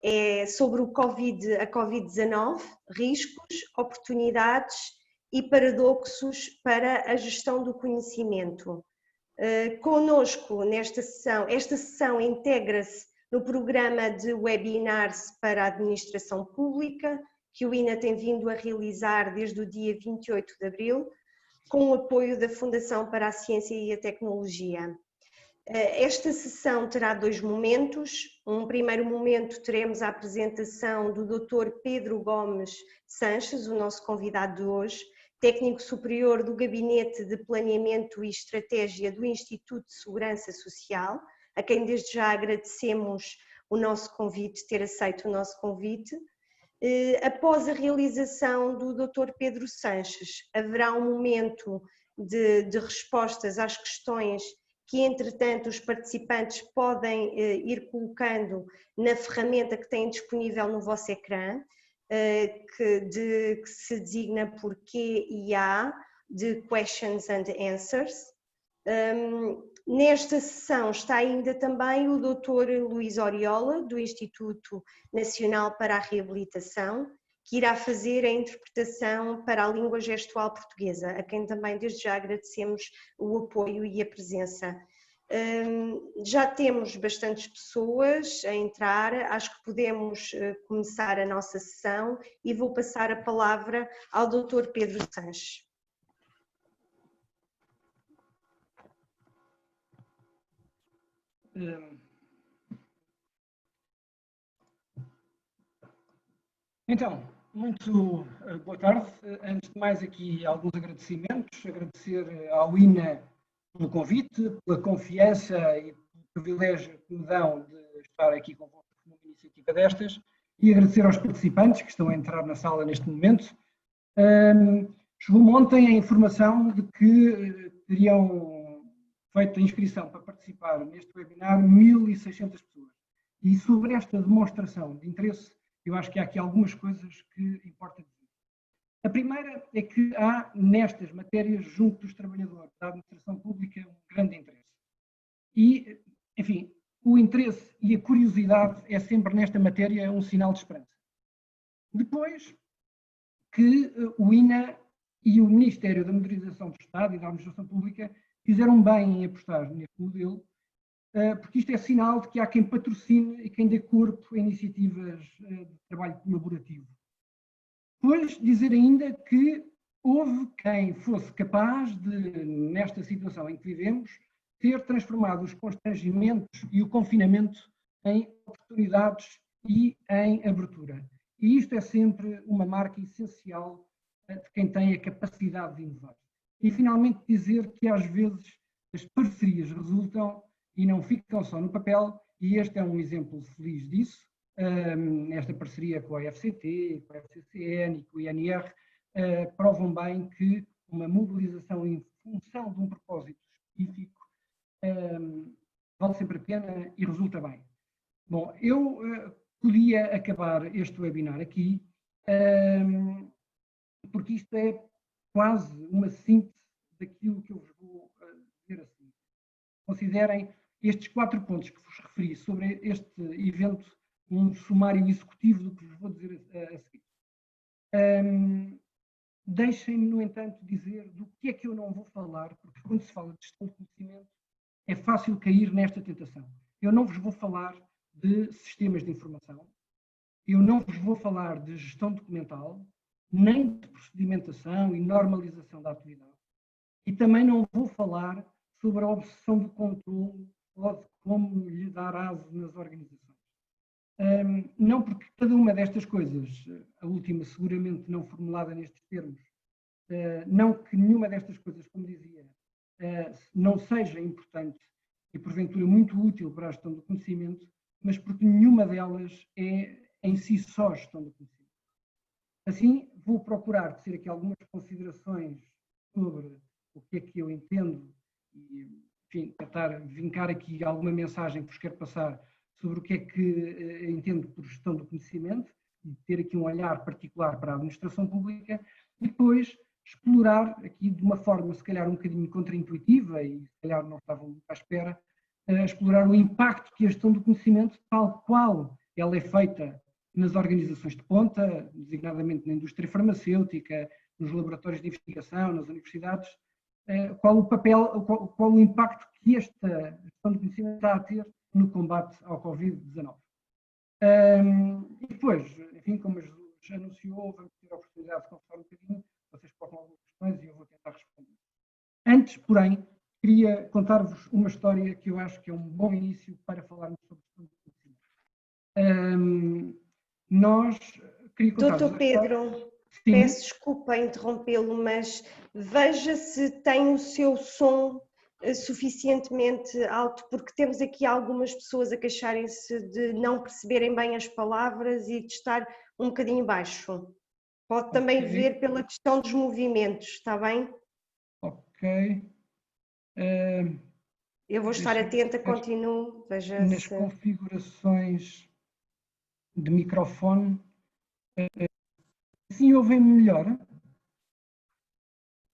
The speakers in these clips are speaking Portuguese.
é sobre a Covid-19, riscos, oportunidades e paradoxos para a gestão do conhecimento. Conosco nesta sessão, esta sessão integra-se no programa de webinars para a administração pública, que o INA tem vindo a realizar desde o dia 28 de abril, com o apoio da Fundação para a Ciência e a Tecnologia. Esta sessão terá dois momentos. Um primeiro momento teremos a apresentação do Dr. Pedro Gomes Sanches, o nosso convidado de hoje, técnico superior do Gabinete de Planeamento e Estratégia do Instituto de Segurança Social, a quem desde já agradecemos o nosso convite, ter aceito o nosso convite. Após a realização do Dr. Pedro Sanches, haverá um momento de respostas às questões que, entretanto, os participantes podem ir colocando na ferramenta que têm disponível no vosso ecrã, que se designa por QIA, de Questions and Answers. Nesta sessão está ainda também o Dr. Luís Oriola, do Instituto Nacional para a Reabilitação, que irá fazer a interpretação para a língua gestual portuguesa, a quem também desde já agradecemos o apoio e a presença. Já temos bastantes pessoas a entrar, acho que podemos começar a nossa sessão e vou passar a palavra ao Dr. Pedro Sanches. Então, muito boa tarde. Antes de mais aqui alguns agradecimentos, agradecer ao INA pelo convite, pela confiança e pelo privilégio que me dão de estar aqui convosco numa iniciativa destas e agradecer aos participantes que estão a entrar na sala neste momento. Chegou-me ontem a informação de que teriam feito a inscrição para participar neste webinar 1.600 pessoas. E sobre esta demonstração de interesse, eu acho que há aqui algumas coisas que importa dizer. A primeira é que há nestas matérias, junto dos trabalhadores da administração pública, um grande interesse. E, enfim, o interesse e a curiosidade é sempre nesta matéria um sinal de esperança. Depois, que o INA e o Ministério da Modernização do Estado e da Administração Pública fizeram bem em apostar neste modelo, porque isto é sinal de que há quem patrocine e quem dê corpo a iniciativas de trabalho colaborativo. Depois, dizer ainda que houve quem fosse capaz de, nesta situação em que vivemos, ter transformado os constrangimentos e o confinamento em oportunidades e em abertura. E isto é sempre uma marca essencial de quem tem a capacidade de inovar. E, finalmente, dizer que, às vezes, as parcerias resultam e não ficam só no papel, e este é um exemplo feliz disso. Esta parceria com a FCT, com a FCCN e com o INR provam bem que uma mobilização em função de um propósito específico vale sempre a pena e resulta bem. Bom, eu podia acabar este webinar aqui, porque isto é quase uma síntese daquilo que eu vos vou dizer assim. Considerem estes 4 pontos que vos referi sobre este evento um sumário executivo do que vos vou dizer a seguir. Deixem-me, no entanto, dizer do que é que eu não vou falar, porque quando se fala de gestão de conhecimento é fácil cair nesta tentação. Eu não vos vou falar de sistemas de informação, eu não vos vou falar de gestão documental, nem de procedimentação e normalização da atividade, e também não vou falar sobre a obsessão do controle ou de como lhe dar aso nas organizações. Não porque cada uma destas coisas, a última seguramente não formulada nestes termos, não que nenhuma destas coisas, como dizia, não seja importante e porventura muito útil para a gestão do conhecimento, mas porque nenhuma delas é em si só gestão do conhecimento. Assim, vou procurar tecer aqui algumas considerações sobre o que é que eu entendo e, enfim, tentar vincar aqui alguma mensagem que vos quero passar sobre o que é que entendo por gestão do conhecimento e ter aqui um olhar particular para a administração pública e depois explorar aqui de uma forma se calhar um bocadinho contraintuitiva e se calhar não estavam muito à espera, explorar o impacto que a gestão do conhecimento, tal qual ela é feita nas organizações de ponta, designadamente na indústria farmacêutica, nos laboratórios de investigação, nas universidades. Qual o papel, qual o impacto que esta gestão de conhecimento está a ter no combate ao Covid-19. E depois, enfim, como Jesus anunciou, vamos ter a oportunidade de conversar um bocadinho, vocês colocam algumas questões e eu vou tentar responder. Antes, porém, queria contar-vos uma história que eu acho que é um bom início para falarmos sobre gestão de conhecimento. Queria contar-vos Doutor Pedro, peço desculpa interrompê-lo, mas veja se tem o seu som suficientemente alto, porque temos aqui algumas pessoas a queixarem-se de não perceberem bem as palavras e de estar um bocadinho baixo. Pode também ver pela questão dos movimentos, está bem? Ok. Eu vou estar atenta, continuo. Veja nas configurações de microfone, assim ouvem-me melhor?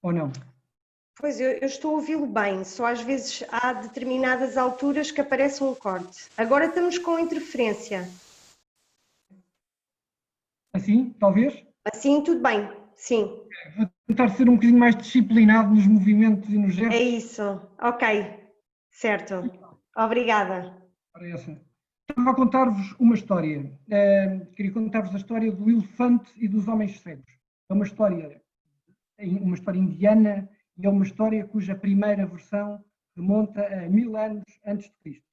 Ou não? Pois, eu estou a ouvi-lo bem, só às vezes há determinadas alturas que aparece um corte. Agora estamos com interferência. Assim, talvez? Assim, tudo bem, sim. Vou tentar ser um bocadinho mais disciplinado nos movimentos e nos gestos. É isso, ok, certo. Obrigada. Estava a contar-vos uma história. Queria contar-vos a história do elefante e dos homens cegos. É uma história indiana e é uma história cuja primeira versão remonta a 1000 anos antes de Cristo.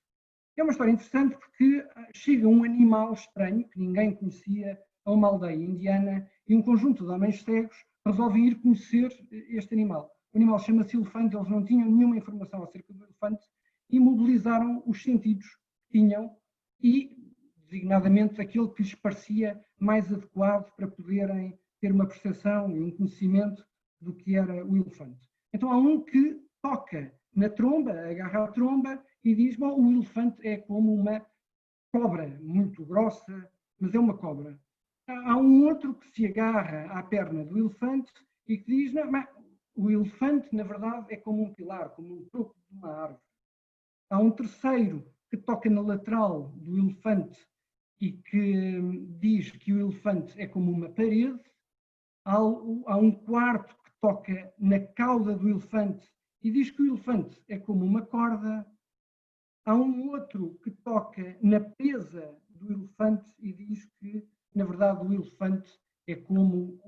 É uma história interessante porque chega um animal estranho que ninguém conhecia a uma aldeia indiana e um conjunto de homens cegos resolvem ir conhecer este animal. O animal chama-se elefante, eles não tinham nenhuma informação acerca do elefante e mobilizaram os sentidos que tinham e, designadamente, aquele que lhes parecia mais adequado para poderem ter uma percepção e um conhecimento do que era o elefante. Então há um que toca na tromba, agarra a tromba e diz, bom, o elefante é como uma cobra, muito grossa, mas é uma cobra. Há um outro que se agarra à perna do elefante e que diz, não, mas o elefante, na verdade, é como um pilar, como um tronco de uma árvore. Há um terceiro que toca na lateral do elefante e que diz que o elefante é como uma parede. Há um quarto que toca na cauda do elefante e diz que o elefante é como uma corda. Há um outro que toca na pesa do elefante e diz que, na verdade, o elefante é como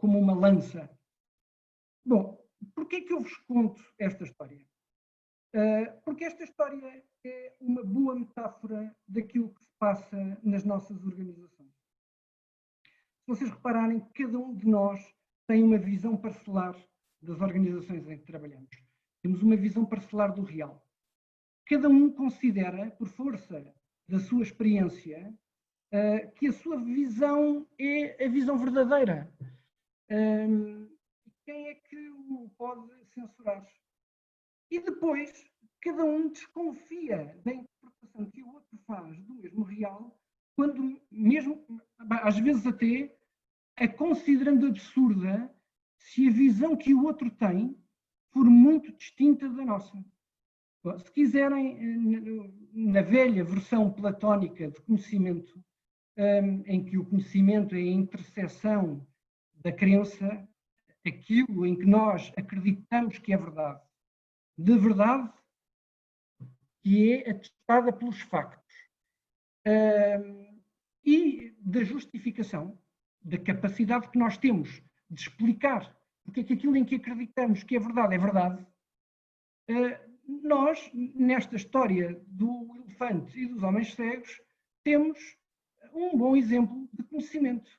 uma lança. Bom, porquê que eu vos conto esta história? Porque esta história é uma boa metáfora daquilo que se passa nas nossas organizações. Se vocês repararem, cada um de nós tem uma visão parcelar das organizações em que trabalhamos. Temos uma visão parcelar do real. Cada um considera, por força da sua experiência, que a sua visão é a visão verdadeira. Quem é que o pode censurar? E depois, cada um desconfia da interpretação que o outro faz do mesmo real, quando mesmo, às vezes até, a considerando absurda se a visão que o outro tem for muito distinta da nossa. Se quiserem, na velha versão platónica de conhecimento, em que o conhecimento é a interseção da crença, aquilo em que nós acreditamos que é verdade, de verdade que é atestada pelos factos, e da justificação, da capacidade que nós temos de explicar porque é que aquilo em que acreditamos que é verdade, nós, nesta história do elefante e dos homens cegos, temos um bom exemplo de conhecimento,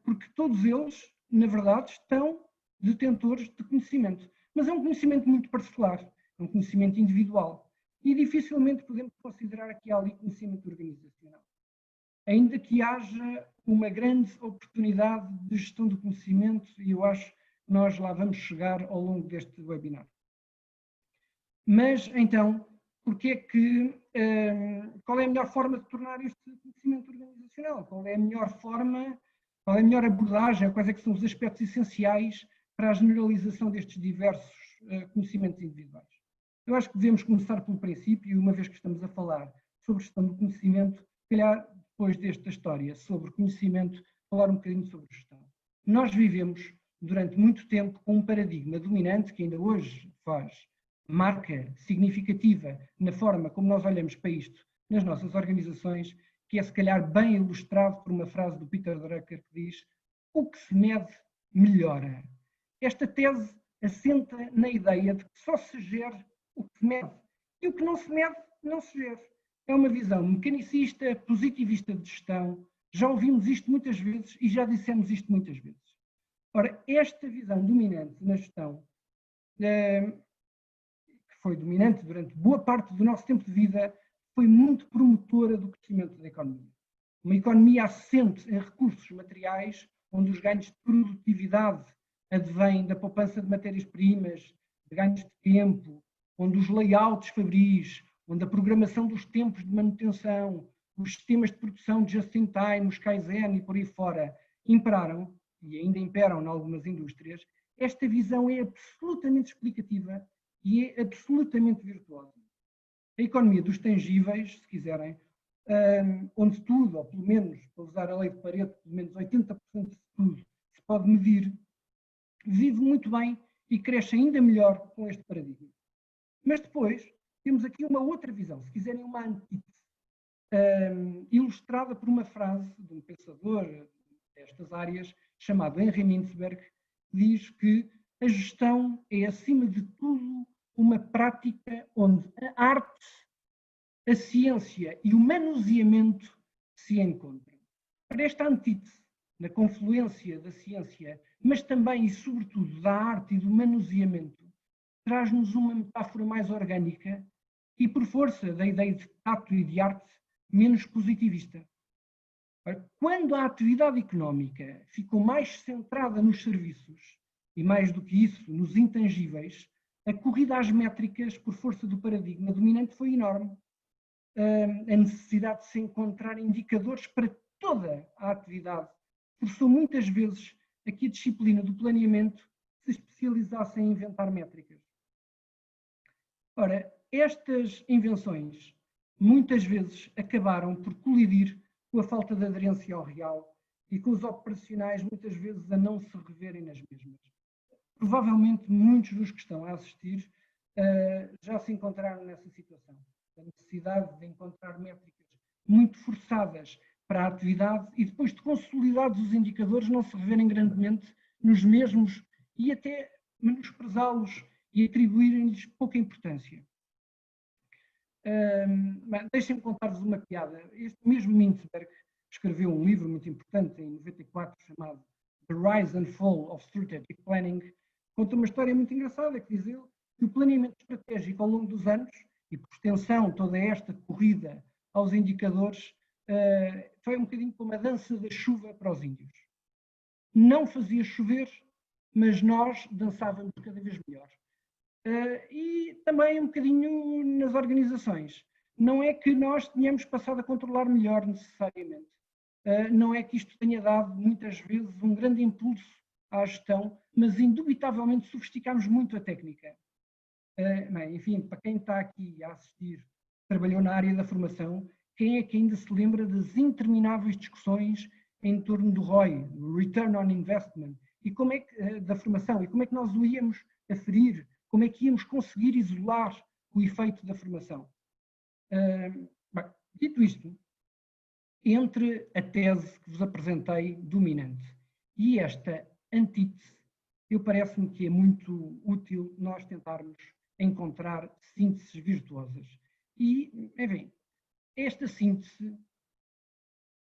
porque todos eles, na verdade, estão detentores de conhecimento. Mas é um conhecimento muito parcelar, é um conhecimento individual. E dificilmente podemos considerar que há ali conhecimento organizacional. Ainda que haja uma grande oportunidade de gestão do conhecimento, e eu acho que nós lá vamos chegar ao longo deste webinar. Mas, então, qual é a melhor forma de tornar este conhecimento organizacional? Qual é a melhor forma, qual é a melhor abordagem, quais é que são os aspectos essenciais para a generalização destes diversos conhecimentos individuais? Eu acho que devemos começar pelo princípio, e uma vez que estamos a falar sobre gestão do conhecimento, se calhar depois desta história sobre conhecimento, falar um bocadinho sobre gestão. Nós vivemos durante muito tempo com um paradigma dominante que ainda hoje faz marca significativa na forma como nós olhamos para isto nas nossas organizações, que é se calhar bem ilustrado por uma frase do Peter Drucker que diz: o que se mede, melhora. Esta tese assenta na ideia de que só se gere o que se mede e o que não se mede, não se gere. É uma visão mecanicista, positivista de gestão. Já ouvimos isto muitas vezes e já dissemos isto muitas vezes. Ora, esta visão dominante na gestão, que foi dominante durante boa parte do nosso tempo de vida, foi muito promotora do crescimento da economia. Uma economia assente em recursos materiais, onde os ganhos de produtividade advêm da poupança de matérias-primas, de ganhos de tempo, onde os layouts fabris, onde a programação dos tempos de manutenção, os sistemas de produção de just-in-time, os Kaizen e por aí fora, imperaram, e ainda imperam em algumas indústrias. Esta visão é absolutamente explicativa e é absolutamente virtuosa. A economia dos tangíveis, se quiserem, onde tudo, ou pelo menos, para usar a lei de Pareto, pelo menos 80% de tudo se pode medir, vive muito bem e cresce ainda melhor com este paradigma. Mas depois temos aqui uma outra visão, se quiserem uma antítese, ilustrada por uma frase de um pensador destas áreas, chamado Henry Mintzberg, que diz que a gestão é, acima de tudo, uma prática onde a arte, a ciência e o manuseamento se encontram. Para esta antítese, na confluência da ciência, mas também e sobretudo da arte e do manuseamento, traz-nos uma metáfora mais orgânica e, por força da ideia de tato e de arte, menos positivista. Quando a atividade económica ficou mais centrada nos serviços, e mais do que isso, nos intangíveis, a corrida às métricas, por força do paradigma dominante, foi enorme. A necessidade de se encontrar indicadores para toda a atividade forçou muitas vezes a que a disciplina do planeamento se especializasse em inventar métricas. Ora, estas invenções muitas vezes acabaram por colidir com a falta de aderência ao real e com os operacionais muitas vezes a não se reverem nas mesmas. Provavelmente muitos dos que estão a assistir já se encontraram nessa situação. A necessidade de encontrar métricas muito forçadas para a atividade e depois de consolidados os indicadores não se reverem grandemente nos mesmos e até menosprezá-los e atribuírem-lhes pouca importância. Deixem-me contar-vos uma piada. Este mesmo Mintzberg escreveu um livro muito importante em 94 chamado The Rise and Fall of Strategic Planning. Conta uma história muito engraçada que diz ele que o planeamento estratégico ao longo dos anos e por extensão toda esta corrida aos indicadores foi um bocadinho como a dança da chuva para os índios. Não fazia chover, mas nós dançávamos cada vez melhor. E também um bocadinho nas organizações. Não é que nós tenhamos passado a controlar melhor necessariamente. Não é que isto tenha dado muitas vezes um grande impulso à gestão, mas indubitavelmente sofisticámos muito a técnica. Enfim, para quem está aqui a assistir, trabalhou na área da formação, quem é que ainda se lembra das intermináveis discussões em torno do ROI, do Return on Investment, e como é que, da formação, e como é que nós o íamos aferir, como é que íamos conseguir isolar o efeito da formação. Dito isto, entre a tese que vos apresentei dominante e esta antítese, eu parece-me que é muito útil nós tentarmos encontrar sínteses virtuosas. E, enfim, esta síntese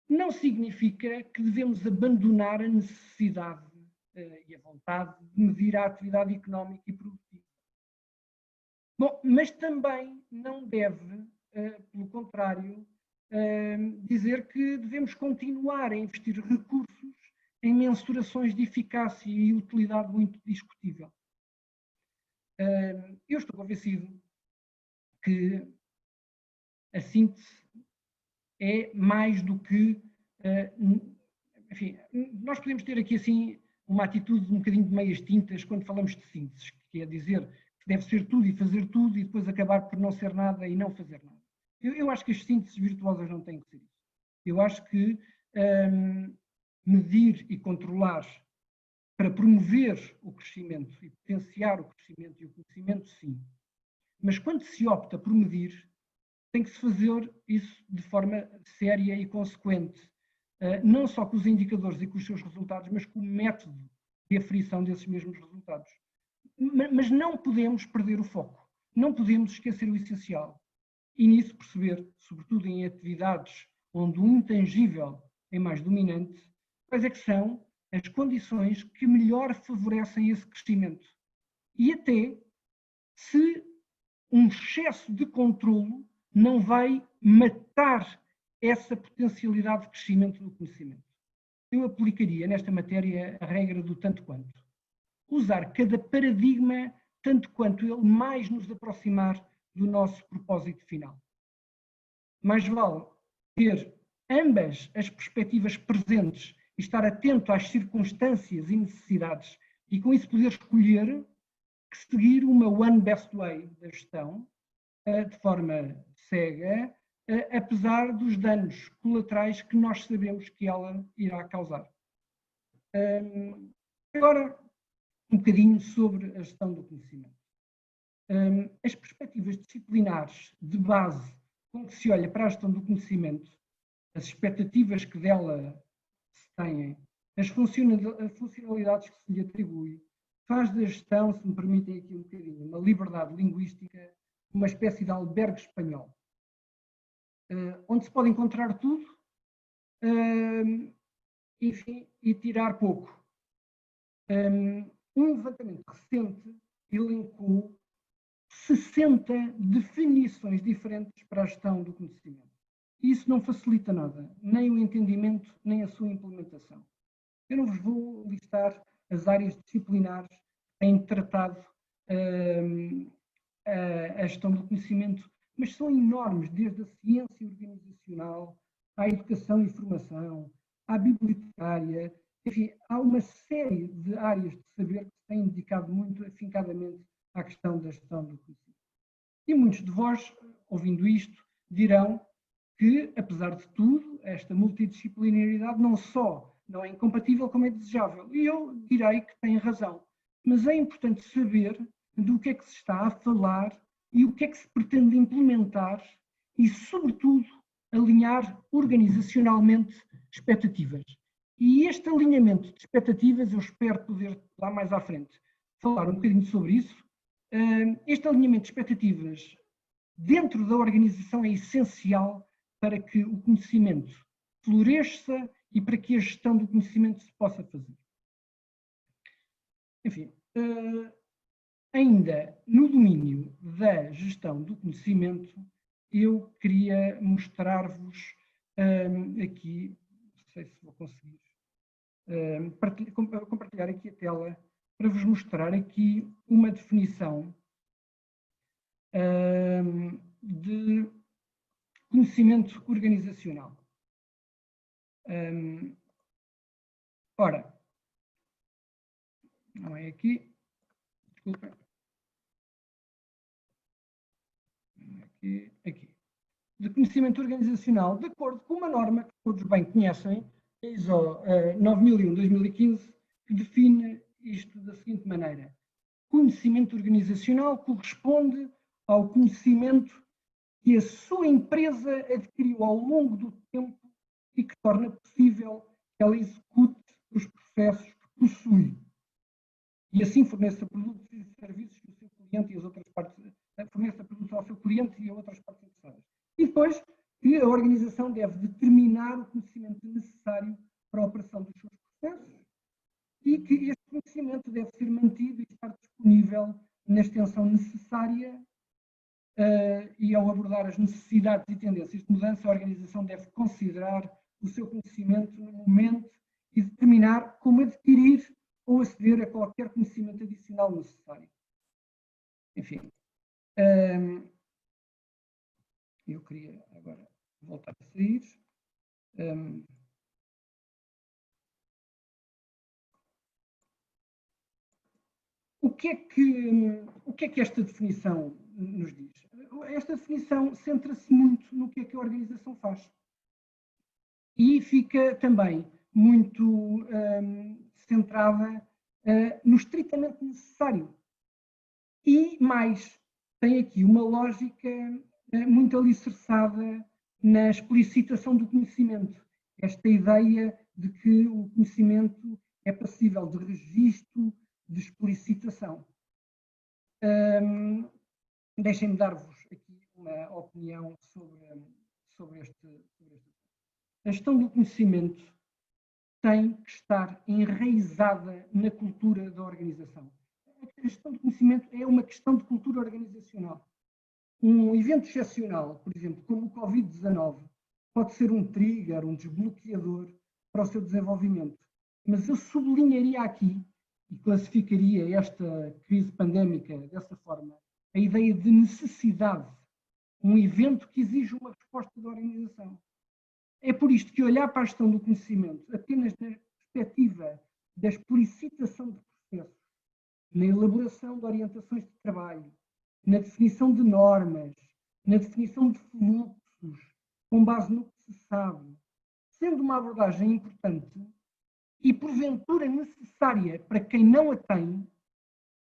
não significa que devemos abandonar a necessidade e a vontade de medir a atividade económica e produtiva. Bom, mas também não deve, pelo contrário, dizer que devemos continuar a investir recursos em mensurações de eficácia e utilidade muito discutível. Eu estou convencido que a síntese é mais do que... enfim, nós podemos ter aqui assim uma atitude um bocadinho de meias tintas quando falamos de síntese, que é dizer que deve ser tudo e fazer tudo e depois acabar por não ser nada e não fazer nada. Eu acho que as sínteses virtuosas não têm que ser isso. Eu acho que medir e controlar para promover o crescimento e potenciar o crescimento e o conhecimento, sim. Mas quando se opta por medir, tem que se fazer isso de forma séria e consequente. Não só com os indicadores e com os seus resultados, mas com o método de aferição desses mesmos resultados. Mas não podemos perder o foco. Não podemos esquecer o essencial. E nisso perceber, sobretudo em atividades onde o intangível é mais dominante, quais é que são as condições que melhor favorecem esse crescimento. E até se um excesso de controlo não vai matar essa potencialidade de crescimento do conhecimento. Eu aplicaria nesta matéria a regra do tanto quanto. Usar cada paradigma tanto quanto ele mais nos aproximar do nosso propósito final. Mais vale ter ambas as perspectivas presentes e estar atento às circunstâncias e necessidades e com isso poder escolher que seguir uma one best way da gestão de forma cega, apesar dos danos colaterais que nós sabemos que ela irá causar. Agora, um bocadinho sobre a gestão do conhecimento. As perspectivas disciplinares de base com que se olha para a gestão do conhecimento, as expectativas que dela se têm, as funcionalidades que se lhe atribui, faz da gestão, se me permitem aqui um bocadinho, uma liberdade linguística, uma espécie de albergue espanhol, onde se pode encontrar tudo, enfim, e tirar pouco. Um levantamento recente elencou 60 definições diferentes para a gestão do conhecimento. E isso não facilita nada, nem o entendimento, nem a sua implementação. Eu não vos vou listar as áreas disciplinares que têm tratado a gestão do conhecimento, mas são enormes, desde a ciência organizacional, à educação e formação, à bibliotecária, enfim, há uma série de áreas de saber que se têm dedicado muito afincadamente à questão da gestão do conhecimento. E muitos de vós, ouvindo isto, dirão que, apesar de tudo, esta multidisciplinaridade não só não é incompatível, como é desejável. E eu direi que tem razão. Mas é importante saber do que é que se está a falar e o que é que se pretende implementar e, sobretudo, alinhar organizacionalmente expectativas. E este alinhamento de expectativas, eu espero poder, lá mais à frente, falar um bocadinho sobre isso. Este alinhamento de expectativas dentro da organização é essencial para que o conhecimento floresça e para que a gestão do conhecimento se possa fazer. Enfim, ainda no domínio da gestão do conhecimento, eu queria mostrar-vos aqui, não sei se vou conseguir, compartilhar aqui a tela para vos mostrar aqui uma definição de conhecimento organizacional. Ora, não é aqui, desculpa. Aqui. De conhecimento organizacional, de acordo com uma norma que todos bem conhecem, a ISO 9001-2015, que define isto da seguinte maneira. Conhecimento organizacional corresponde ao conhecimento que a sua empresa adquiriu ao longo do tempo e que torna possível que ela execute os processos que possui e assim forneça produtos e serviços que o seu cliente e as outras partes, forneça produtos ao seu cliente e a outras partes interessadas. E depois, que a organização deve determinar o conhecimento necessário para a operação dos seus processos e que este conhecimento deve ser mantido e estar disponível na extensão necessária e ao abordar as necessidades e tendências de mudança, a organização deve considerar o seu conhecimento no momento e determinar como adquirir ou aceder a qualquer conhecimento adicional necessário. Enfim, eu queria agora voltar a sair. O que é que esta definição nos diz? esta definição centra-se muito no que é que a organização faz. E fica também muito centrada no estritamente necessário. E mais, tem aqui uma lógica muito alicerçada na explicitação do conhecimento. Esta ideia de que o conhecimento é passível de registro, de explicitação. Deixem-me dar-vos aqui uma opinião sobre este. A gestão do conhecimento tem que estar enraizada na cultura da organização. A gestão do conhecimento é uma questão de cultura organizacional. Um evento excepcional, por exemplo, como o Covid-19, pode ser um trigger, um desbloqueador para o seu desenvolvimento. Mas eu sublinharia aqui, e classificaria esta crise pandémica dessa forma, a ideia de necessidade. Um evento que exige uma resposta da organização. É por isto que olhar para a gestão do conhecimento apenas na perspectiva da explicitação de processos, na elaboração de orientações de trabalho, na definição de normas, na definição de fluxos, com base no que se sabe, sendo uma abordagem importante e porventura necessária para quem não a tem,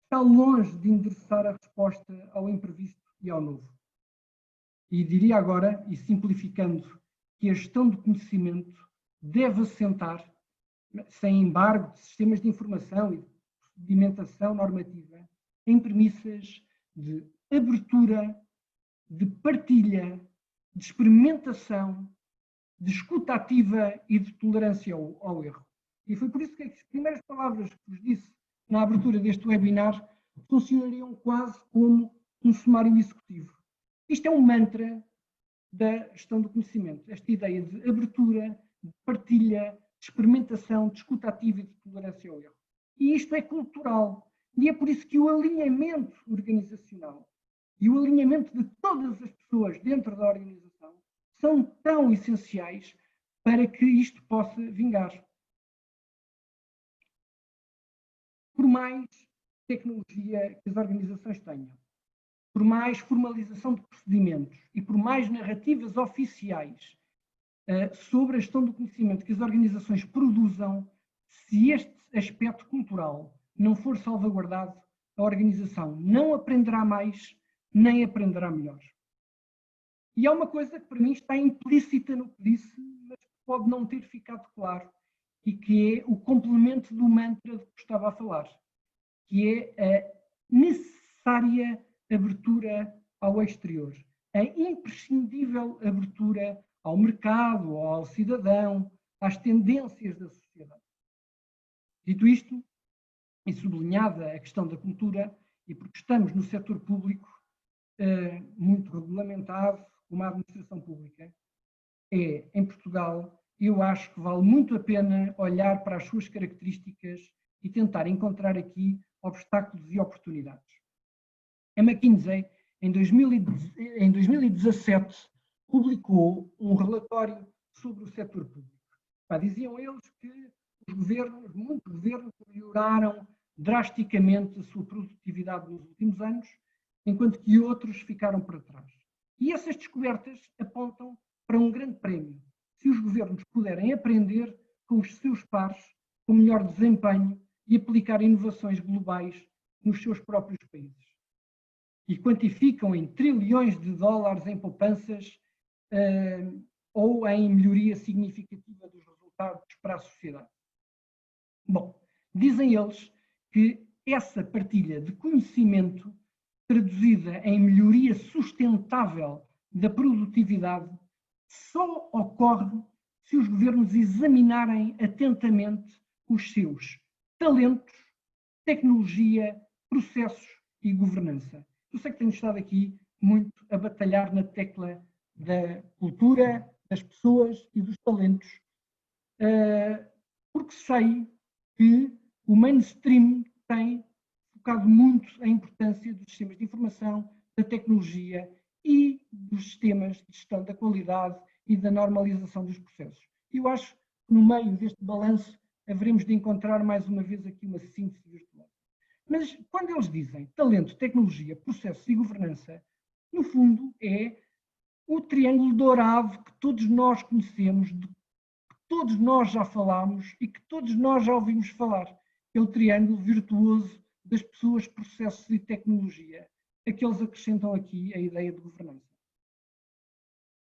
está longe de endereçar a resposta ao imprevisto e ao novo. E diria agora, e simplificando, que a gestão do conhecimento deve assentar, sem embargo de sistemas de informação e de procedimentação normativa, em premissas de abertura, de partilha, de experimentação, de escuta ativa e de tolerância ao erro. E foi por isso que as primeiras palavras que vos disse na abertura deste webinar funcionariam quase como um sumário executivo. Isto é um mantra da gestão do conhecimento, esta ideia de abertura, de partilha, de experimentação, de escuta ativa e de tolerância ao erro. E isto é cultural. E é por isso que o alinhamento organizacional e o alinhamento de todas as pessoas dentro da organização são tão essenciais para que isto possa vingar. Por mais tecnologia que as organizações tenham, por mais formalização de procedimentos e por mais narrativas oficiais sobre a gestão do conhecimento que as organizações produzam, se este aspecto cultural não for salvaguardado, a organização não aprenderá mais, nem aprenderá melhor. E há uma coisa que para mim está implícita no que disse, mas pode não ter ficado claro, e que é o complemento do mantra de que estava a falar, que é a necessária abertura ao exterior, a imprescindível abertura ao mercado, ao cidadão, às tendências da sociedade. Dito isto, e sublinhada a questão da cultura, e porque estamos no setor público muito regulamentado, como a administração pública, em Portugal, eu acho que vale muito a pena olhar para as suas características e tentar encontrar aqui obstáculos e oportunidades. A McKinsey, em 2017, publicou um relatório sobre o setor público. Diziam eles que muitos governos melhoraram drasticamente a sua produtividade nos últimos anos, enquanto que outros ficaram para trás. E essas descobertas apontam para um grande prémio, se os governos puderem aprender com os seus pares, com melhor desempenho e aplicar inovações globais nos seus próprios países. E quantificam em trilhões de dólares em poupanças ou em melhoria significativa dos resultados para a sociedade. Bom, dizem eles que essa partilha de conhecimento traduzida em melhoria sustentável da produtividade só ocorre se os governos examinarem atentamente os seus talentos, tecnologia, processos e governança. Eu sei que tenho estado aqui muito a batalhar na tecla da cultura, das pessoas e dos talentos, porque sei que o mainstream tem focado muito a importância dos sistemas de informação, da tecnologia e dos sistemas de gestão da qualidade e da normalização dos processos. E eu acho que no meio deste balanço haveremos de encontrar mais uma vez aqui uma síntese virtuosa. Mas quando eles dizem talento, tecnologia, processos e governança, No fundo, é o triângulo dourado que todos nós conhecemos, de que todos nós já falámos e que todos nós já ouvimos falar. É o triângulo virtuoso das pessoas, processos e tecnologia, a que eles acrescentam aqui a ideia de governança.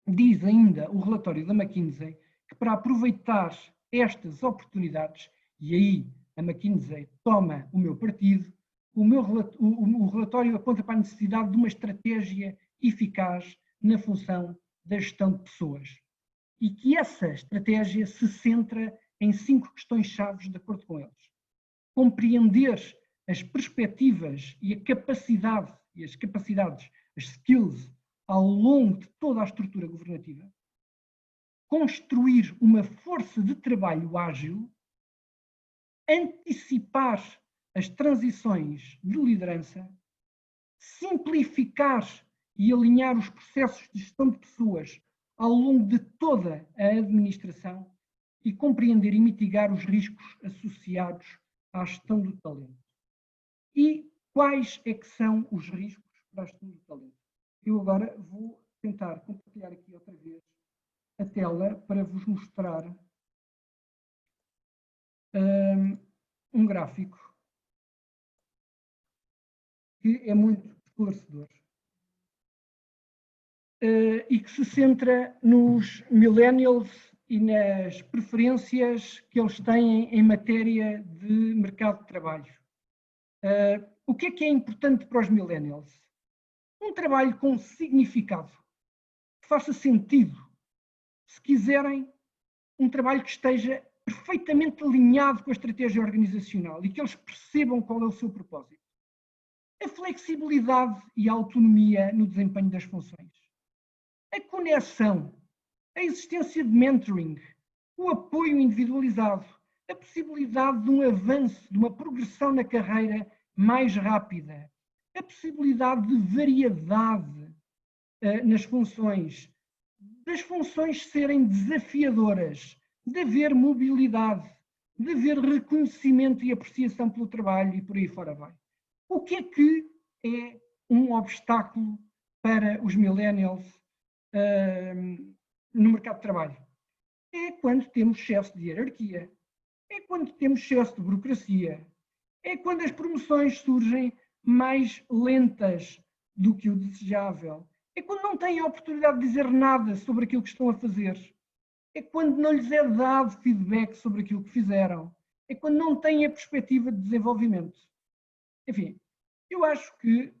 Diz ainda o relatório da McKinsey que para aproveitar estas oportunidades, e aí a McKinsey toma o meu partido, o relatório aponta para a necessidade de uma estratégia eficaz na função da gestão de pessoas. E que essa estratégia se centra em 5 questões-chave de acordo com eles. Compreender as perspectivas e a capacidade e as capacidades, as skills, ao longo de toda a estrutura governativa, construir uma força de trabalho ágil, antecipar as transições de liderança, simplificar e alinhar os processos de gestão de pessoas ao longo de toda a administração e compreender e mitigar os riscos associados à gestão do talento. E quais é que são os riscos para a gestão do talento? Eu agora vou tentar compartilhar aqui outra vez a tela para vos mostrar um gráfico que é muito esclarecedor e que se centra nos millennials e nas preferências que eles têm em matéria de mercado de trabalho. O que é importante para os millennials? Um trabalho com significado, que faça sentido. Se quiserem, um trabalho que esteja perfeitamente alinhado com a estratégia organizacional e que eles percebam qual é o seu propósito. A flexibilidade e a autonomia no desempenho das funções. A conexão, a existência de mentoring, o apoio individualizado, a possibilidade de um avanço, de uma progressão na carreira mais rápida, a possibilidade de variedade nas funções, das funções serem desafiadoras, de haver mobilidade, de haver reconhecimento e apreciação pelo trabalho e por aí fora vai. O que é um obstáculo para os millennials no mercado de trabalho? É quando temos excesso de hierarquia, é quando temos excesso de burocracia, é quando as promoções surgem mais lentas do que o desejável, é quando não têm a oportunidade de dizer nada sobre aquilo que estão a fazer, é quando não lhes é dado feedback sobre aquilo que fizeram, é quando não têm a perspectiva de desenvolvimento. Enfim, eu acho que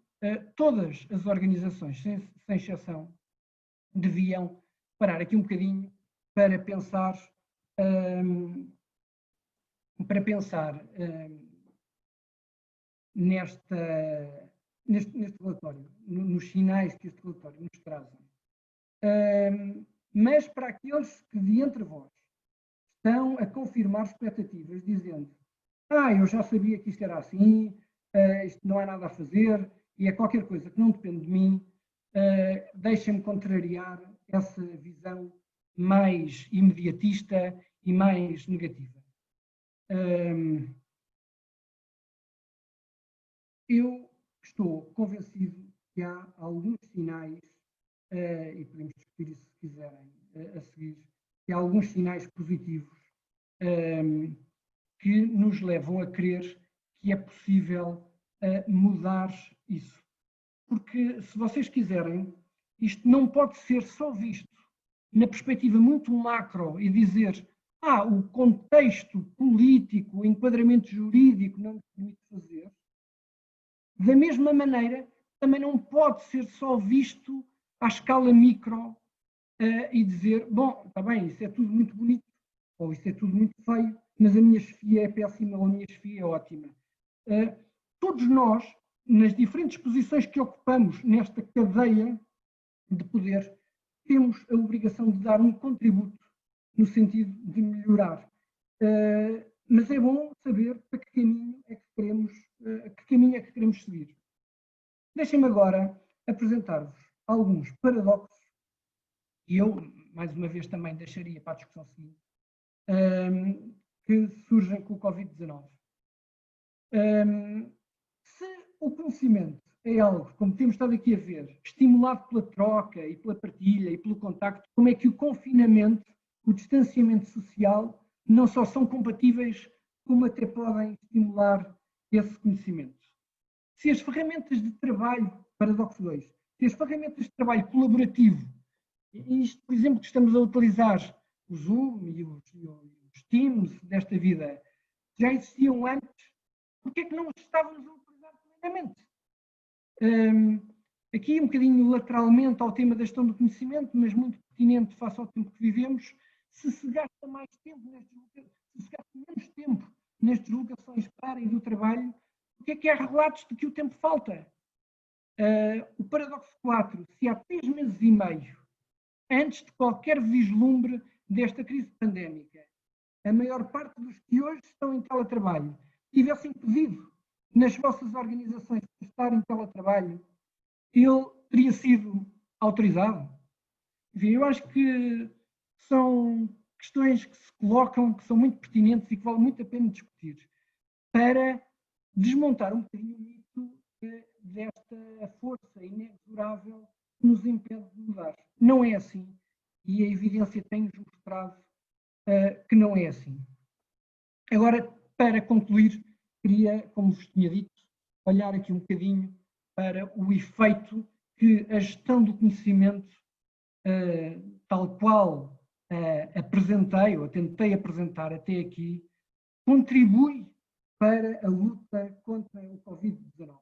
todas as organizações, sem exceção, deviam parar aqui um bocadinho para pensar neste relatório, nos sinais que este relatório nos trazem. Mas para aqueles que de entre vós estão a confirmar expectativas, dizendo eu já sabia que isto era assim, isto não há nada a fazer, e é qualquer coisa que não depende de mim, deixem-me contrariar essa visão mais imediatista e mais negativa. Eu estou convencido que há alguns sinais, e podemos discutir isso se quiserem a seguir, que há alguns sinais positivos que nos levam a crer que é possível mudar isso. Porque, se vocês quiserem, isto não pode ser só visto na perspectiva muito macro e dizer o contexto político, o enquadramento jurídico não nos permite fazer. Da mesma maneira, também não pode ser só visto à escala micro e dizer, bom, está bem, isso é tudo muito bonito, ou isso é tudo muito feio, mas a minha chefia é péssima ou a minha chefia é ótima. Todos nós, nas diferentes posições que ocupamos nesta cadeia de poder, temos a obrigação de dar um contributo no sentido de melhorar. Mas é bom saber para que caminho é que queremos seguir. Deixem-me agora apresentar-vos alguns paradoxos e eu, mais uma vez, também deixaria para a discussão seguinte, que surgem com o Covid-19. Se o conhecimento é algo, como temos estado aqui a ver, estimulado pela troca e pela partilha e pelo contacto, como é que o confinamento, o distanciamento social, não só são compatíveis, como até podem estimular esse conhecimento. Se as ferramentas de trabalho, paradoxo 2, se as ferramentas de trabalho colaborativo, isto, por exemplo, que estamos a utilizar, o Zoom e os Teams desta vida, já existiam antes, porque é que não os estávamos a utilizar plenamente? Aqui um bocadinho lateralmente ao tema da gestão do conhecimento, mas muito pertinente face ao tempo que vivemos, se se gasta mais tempo se se gasta menos tempo nas deslocações para e do trabalho, porque é que há relatos de que o tempo falta? O paradoxo 4, se há 3 meses e meio, antes de qualquer vislumbre desta crise pandémica, a maior parte dos que hoje estão em teletrabalho tivessem pedido nas vossas organizações para estar em teletrabalho, ele teria sido autorizado? Enfim, eu acho que são questões que se colocam, que são muito pertinentes e que vale muito a pena discutir, para desmontar um bocadinho o mito desta força inexorável que nos impede de mudar. Não é assim. E a evidência tem-nos mostrado que não é assim. Agora, para concluir, queria, como vos tinha dito, olhar aqui um bocadinho para o efeito que a gestão do conhecimento, tal qual apresentei, ou tentei apresentar até aqui, contribui para a luta contra o Covid-19.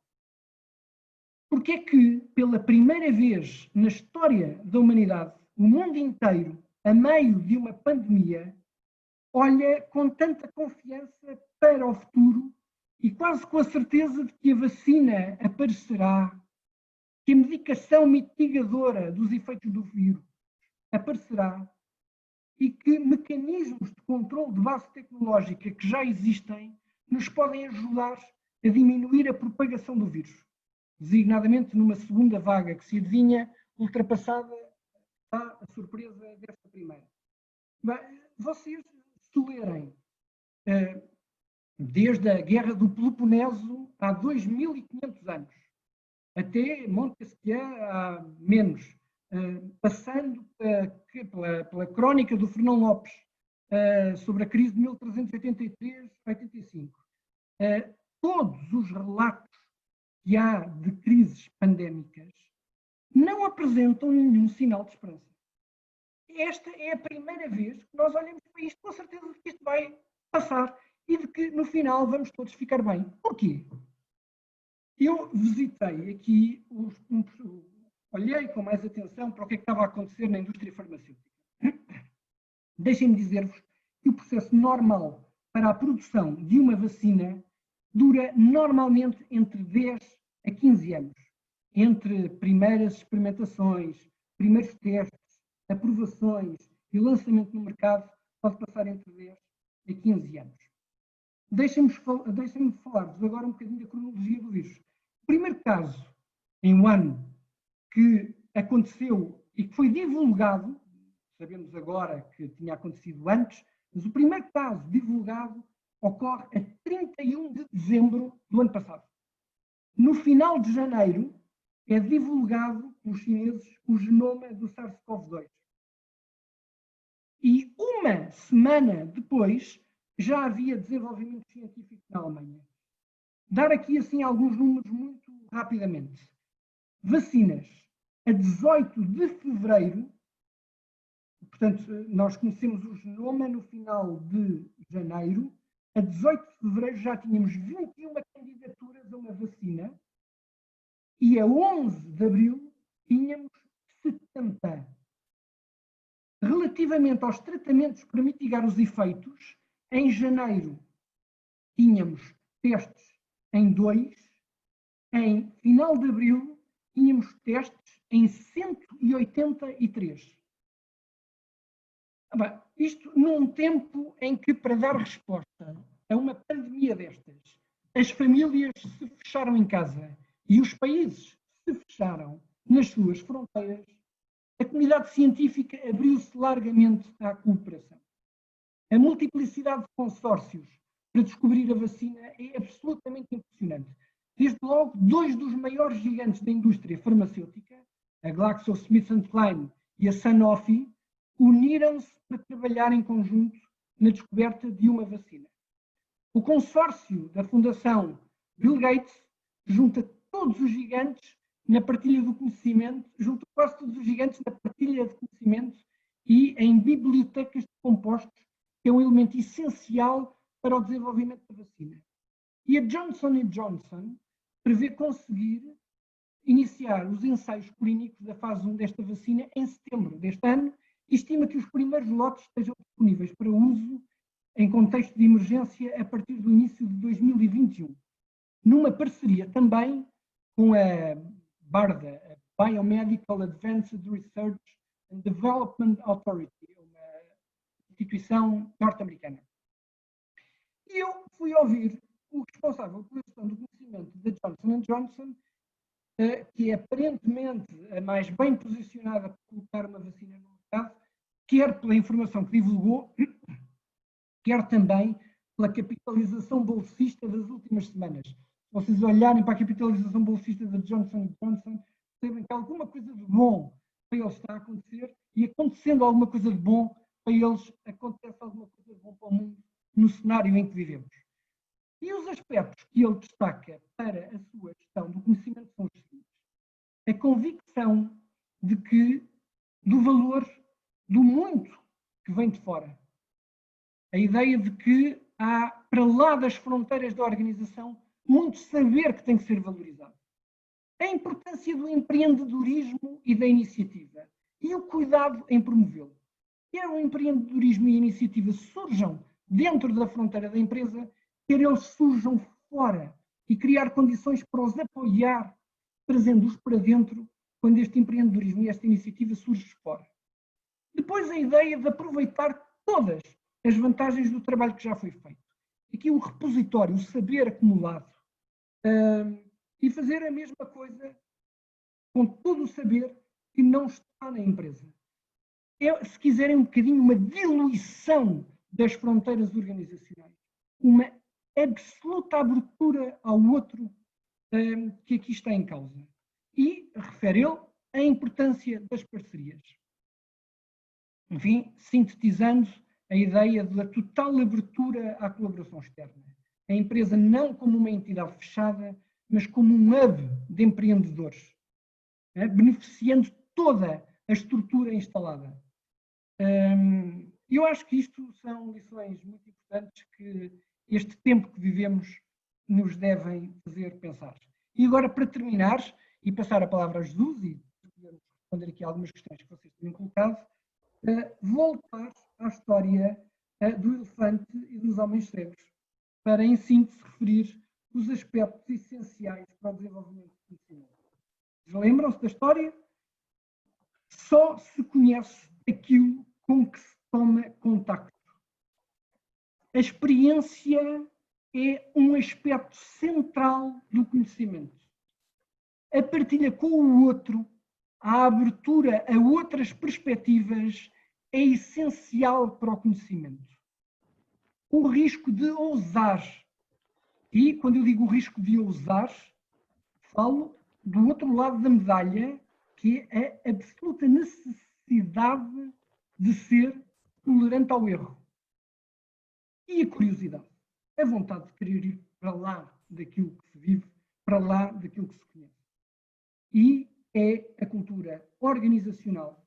Porque é que, pela primeira vez na história da humanidade, o mundo inteiro, a meio de uma pandemia, olha com tanta confiança para o futuro e quase com a certeza de que a vacina aparecerá, que a medicação mitigadora dos efeitos do vírus aparecerá e que mecanismos de controle de base tecnológica que já existem nos podem ajudar a diminuir a propagação do vírus, designadamente numa segunda vaga que se adivinha, ultrapassada está a surpresa desta primeira. Vocês, se lerem desde a Guerra do Peloponeso há 2500 anos, até Montesquieu há menos, passando pela crónica do Fernão Lopes sobre a crise de 1383-85, todos os relatos que há de crises pandémicas não apresentam nenhum sinal de esperança. Esta é a primeira vez que nós olhamos para isto com a certeza de que isto vai passar e de que no final vamos todos ficar bem. Porquê? Eu visitei aqui, olhei com mais atenção para o que é que estava a acontecer na indústria farmacêutica. Deixem-me dizer-vos que o processo normal para a produção de uma vacina dura normalmente entre 10 a 15 anos. Entre primeiras experimentações, primeiros testes, aprovações e lançamento no mercado, pode passar entre 10 a 15 anos. Deixem-me falar-vos agora um bocadinho da cronologia do vírus. O primeiro caso em Wuhan que aconteceu e que foi divulgado, sabemos agora que tinha acontecido antes, mas o primeiro caso divulgado ocorre a 31 de dezembro do ano passado. No final de janeiro é divulgado pelos chineses o genoma do SARS-CoV-2. E uma semana depois já havia desenvolvimento científico na Alemanha. Dar aqui assim alguns números muito rapidamente. Vacinas. A 18 de fevereiro, portanto, nós conhecemos o genoma no final de janeiro, a 18 de fevereiro já tínhamos 21 candidaturas a uma vacina e a 11 de abril tínhamos 70. Relativamente aos tratamentos para mitigar os efeitos, em janeiro tínhamos testes em 2, em final de abril tínhamos testes em 183. Isto num tempo em que, para dar resposta a uma pandemia destas, as famílias se fecharam em casa e os países se fecharam nas suas fronteiras, a comunidade científica abriu-se largamente à cooperação. A multiplicidade de consórcios para descobrir a vacina é absolutamente impressionante. Desde logo, dois dos maiores gigantes da indústria farmacêutica, a GlaxoSmithKline e a Sanofi, uniram-se para trabalhar em conjunto na descoberta de uma vacina. O consórcio da Fundação Bill Gates junta todos os gigantes na partilha do conhecimento, junta quase todos os gigantes na partilha de conhecimento e em bibliotecas de compostos, que é um elemento essencial para o desenvolvimento da vacina. E a Johnson & Johnson prevê conseguir iniciar os ensaios clínicos da fase 1 desta vacina em setembro deste ano e estima que os primeiros lotes estejam disponíveis para uso em contexto de emergência a partir do início de 2021, numa parceria também com a BARDA, a Biomedical Advanced Research and Development Authority, uma instituição norte-americana. E eu fui ouvir o responsável pela gestão do conhecimento da Johnson & Johnson, que é aparentemente a mais bem posicionada para colocar uma vacina no mercado, quer pela informação que divulgou, quer também pela capitalização bolsista das últimas semanas. Se vocês olharem para a capitalização bolsista da Johnson & Johnson, percebem que alguma coisa de bom para eles está a acontecer, e acontecendo alguma coisa de bom para eles, acontece alguma coisa de bom para o mundo no cenário em que vivemos. E os aspectos que ele destaca para a sua gestão do conhecimento são os seguintes. A convicção de que, do valor do muito que vem de fora. A ideia de que há, para lá das fronteiras da organização, muito saber que tem que ser valorizado. A importância do empreendedorismo e da iniciativa. E o cuidado em promovê-lo. Quer o empreendedorismo e a iniciativa surjam dentro da fronteira da empresa, quer eles surjam fora e criar condições para os apoiar, trazendo-os para dentro quando este empreendedorismo e esta iniciativa surge fora. Depois a ideia de aproveitar todas as vantagens do trabalho que já foi feito. Aqui o repositório, o saber acumulado, e fazer a mesma coisa com todo o saber que não está na empresa. É, se quiserem, um bocadinho uma diluição das fronteiras organizacionais. Uma absoluta abertura ao outro que aqui está em causa. E, refere ele, a importância das parcerias. Enfim, sintetizando a ideia da total abertura à colaboração externa. A empresa não como uma entidade fechada, mas como um hub de empreendedores, beneficiando toda a estrutura instalada. Eu acho que isto são lições muito importantes que este tempo que vivemos nos devem fazer pensar. E agora, para terminar, e passar a palavra a Jesus, e responder aqui algumas questões que vocês tinham colocado, voltar à história do elefante e dos homens cegos, para, em síntese, referir os aspectos essenciais para o desenvolvimento do conhecimento. Lembram-se da história? Só se conhece aquilo com que se toma contacto. A experiência é um aspecto central do conhecimento. A partilha com o outro, a abertura a outras perspectivas é essencial para o conhecimento. O risco de ousar, e quando eu digo o risco de ousar, falo do outro lado da medalha, que é a absoluta necessidade de ser tolerante ao erro. E a curiosidade, a vontade de querer ir para lá daquilo que se vive, para lá daquilo que se conhece. E é a cultura organizacional,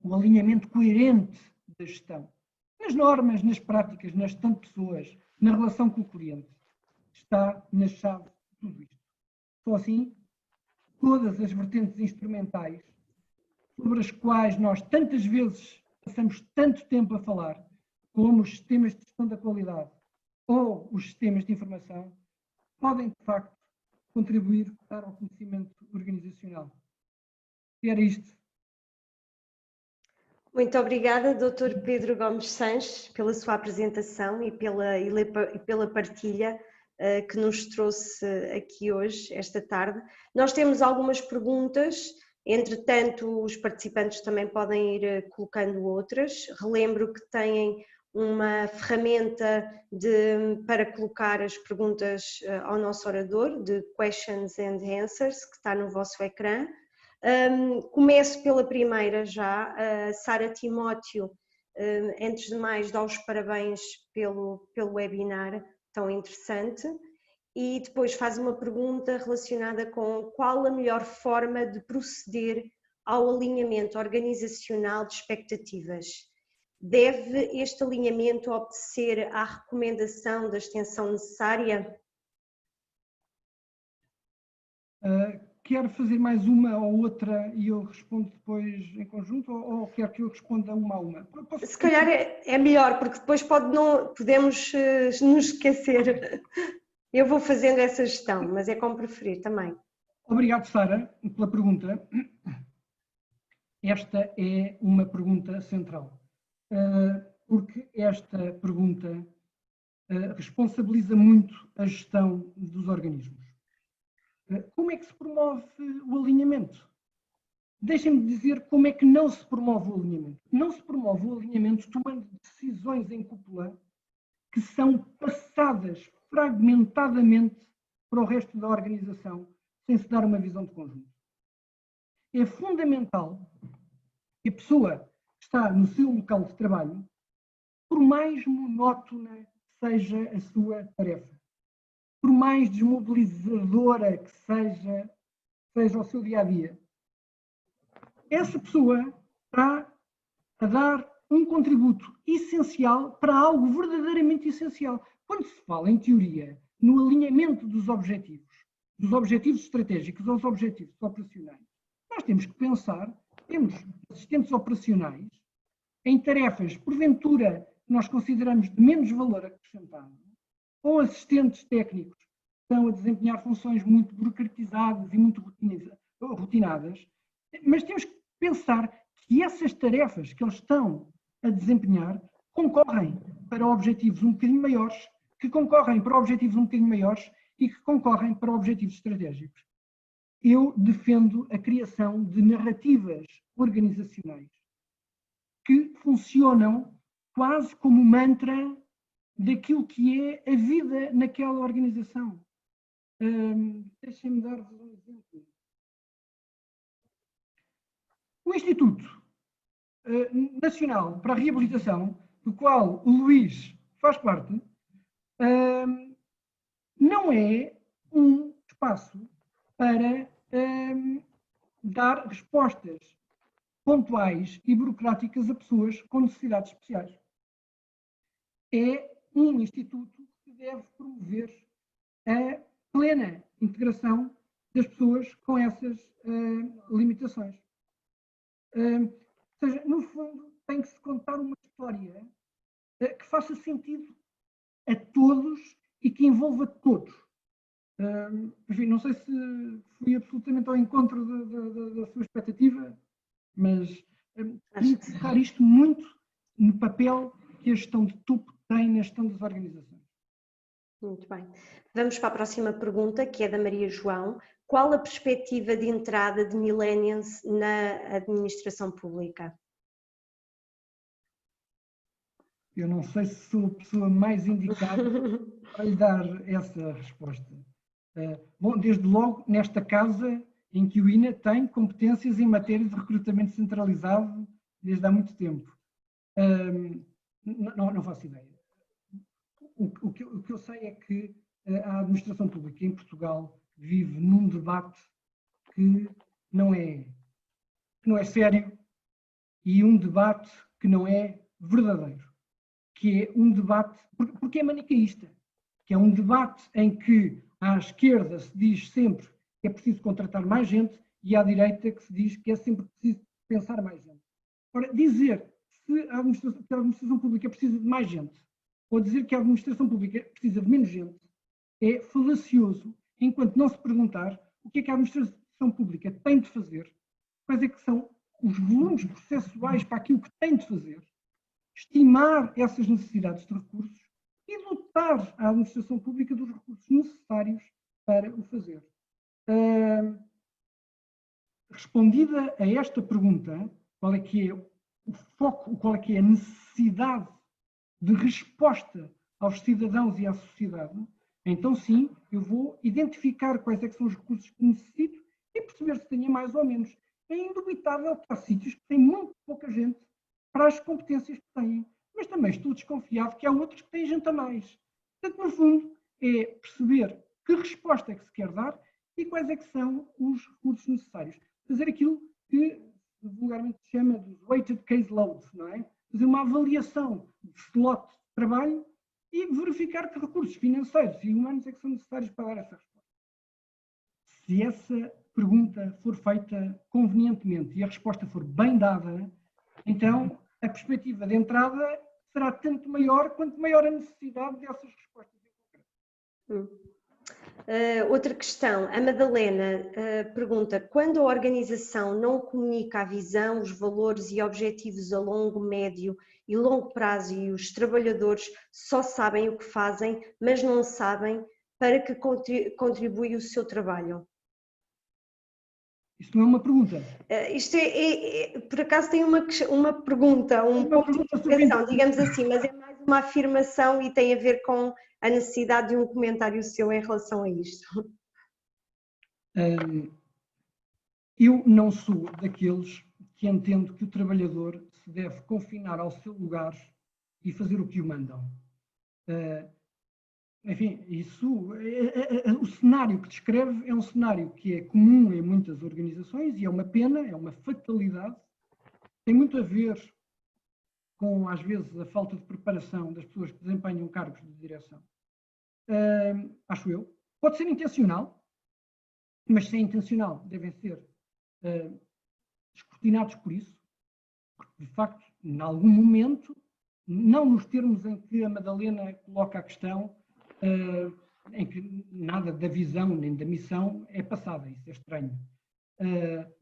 o alinhamento coerente da gestão, nas normas, nas práticas, na gestão de pessoas, na relação com o cliente, está na chave de tudo isto. Só assim, todas as vertentes instrumentais sobre as quais nós tantas vezes passamos tanto tempo a falar, como os sistemas de gestão da qualidade ou os sistemas de informação, podem, de facto, contribuir para o conhecimento organizacional. E era isto. Muito obrigada, Dr. Pedro Gomes Sanches, pela sua apresentação e pela partilha que nos trouxe aqui hoje, esta tarde. Nós temos algumas perguntas, entretanto os participantes também podem ir colocando outras. Relembro que têm uma ferramenta para colocar as perguntas ao nosso orador, de Questions and Answers, que está no vosso ecrã. Começo pela primeira já, Sara Timóteo, antes de mais dá os parabéns pelo webinar tão interessante, e depois faz uma pergunta relacionada com qual a melhor forma de proceder ao alinhamento organizacional de expectativas. Deve este alinhamento obedecer à recomendação da extensão necessária? Quer fazer mais uma ou outra e eu respondo depois em conjunto, ou quer que eu responda uma a uma? Se calhar é melhor, porque depois podemos nos esquecer. Eu vou fazendo essa gestão, mas é como preferir também. Obrigado, Sara, pela pergunta. Esta é uma pergunta central, porque esta pergunta responsabiliza muito a gestão dos organismos. Como é que se promove o alinhamento? Deixem-me dizer como é que não se promove o alinhamento. Não se promove o alinhamento tomando decisões em cúpula que são passadas fragmentadamente para o resto da organização, sem se dar uma visão de conjunto. É fundamental que a pessoa que está no seu local de trabalho, por mais monótona seja a sua tarefa, por mais desmobilizadora que seja o seu dia-a-dia, essa pessoa está a dar um contributo essencial para algo verdadeiramente essencial. Quando se fala, em teoria, no alinhamento dos objetivos estratégicos aos objetivos operacionais, nós temos que pensar, temos assistentes operacionais em tarefas, porventura, que nós consideramos de menos valor acrescentado, ou assistentes técnicos que estão a desempenhar funções muito burocratizadas e muito rotinadas, mas temos que pensar que essas tarefas que eles estão a desempenhar concorrem para objetivos um bocadinho maiores, e que concorrem para objetivos estratégicos. Eu defendo a criação de narrativas organizacionais que funcionam quase como mantra daquilo que é a vida naquela organização. Deixem-me dar-vos um exemplo. O Instituto Nacional para a Reabilitação, do qual o Luís faz parte, não é um espaço para dar respostas pontuais e burocráticas a pessoas com necessidades especiais. É um instituto que deve promover a plena integração das pessoas com essas limitações. Ou seja, no fundo, tem que se contar uma história que faça sentido a todos e que envolva todos. Enfim, não sei se fui absolutamente ao encontro da sua expectativa, mas tenho que focar isto muito no papel que a gestão de topo tem na gestão das organizações. Muito bem. Vamos para a próxima pergunta, que é da Maria João. Qual a perspectiva de entrada de millennials na administração pública? Eu não sei se sou a pessoa mais indicada para lhe dar essa resposta. Bom, desde logo, nesta casa em que o INA tem competências em matéria de recrutamento centralizado desde há muito tempo. Não faço ideia. O que eu sei é que a administração pública em Portugal vive num debate que não é sério e um debate que não é verdadeiro, que é um debate, porque é manicaísta, que é um debate em que à esquerda se diz sempre que é preciso contratar mais gente e à direita que se diz que é sempre preciso pensar mais gente. Ora, dizer que a administração pública precisa de mais gente ou dizer que a administração pública precisa de menos gente é falacioso, enquanto não se perguntar o que é que a administração pública tem de fazer, quais é que são os volumes processuais para aquilo que tem de fazer, estimar essas necessidades de recursos e dotar a administração pública dos recursos necessários para o fazer. Respondida a esta pergunta, qual é que é o foco, qual é que é a necessidade de resposta aos cidadãos e à sociedade, então sim, eu vou identificar quais é que são os recursos que necessito e perceber se tenho mais ou menos. É indubitável que há sítios que têm muito pouca gente para as competências que têm, mas também estou desconfiado que há outros que têm gente a mais. Portanto, no fundo, é perceber que resposta é que se quer dar e quais é que são os recursos necessários. Fazer aquilo que vulgarmente se chama dos weighted case loads, não é? Fazer uma avaliação de slot de trabalho e verificar que recursos financeiros e humanos é que são necessários para dar essa resposta. Se essa pergunta for feita convenientemente e a resposta for bem dada, então a perspectiva de entrada será tanto maior quanto maior a necessidade dessas respostas em concreto. Outra questão, a Madalena pergunta: quando a organização não comunica a visão, os valores e objetivos a longo, médio e longo prazo e os trabalhadores só sabem o que fazem, mas não sabem para que contribui o seu trabalho? Isto não é uma pergunta. Isto por acaso tem uma pergunta, um ponto de interrogação, digamos assim, mas é mais uma afirmação e tem a ver com a necessidade de um comentário seu em relação a isto. Eu não sou daqueles que entendo que o trabalhador se deve confinar ao seu lugar e fazer o que o mandam. Enfim, o cenário que descreve é um cenário que é comum em muitas organizações e é uma pena, é uma fatalidade. Tem muito a ver com, às vezes, a falta de preparação das pessoas que desempenham cargos de direção. Acho eu. Pode ser intencional, mas se é intencional, devem ser escrutinados por isso, porque, de facto, em algum momento, não nos termos em que a Madalena coloca a questão, em que nada da visão nem da missão é passada, isso é estranho.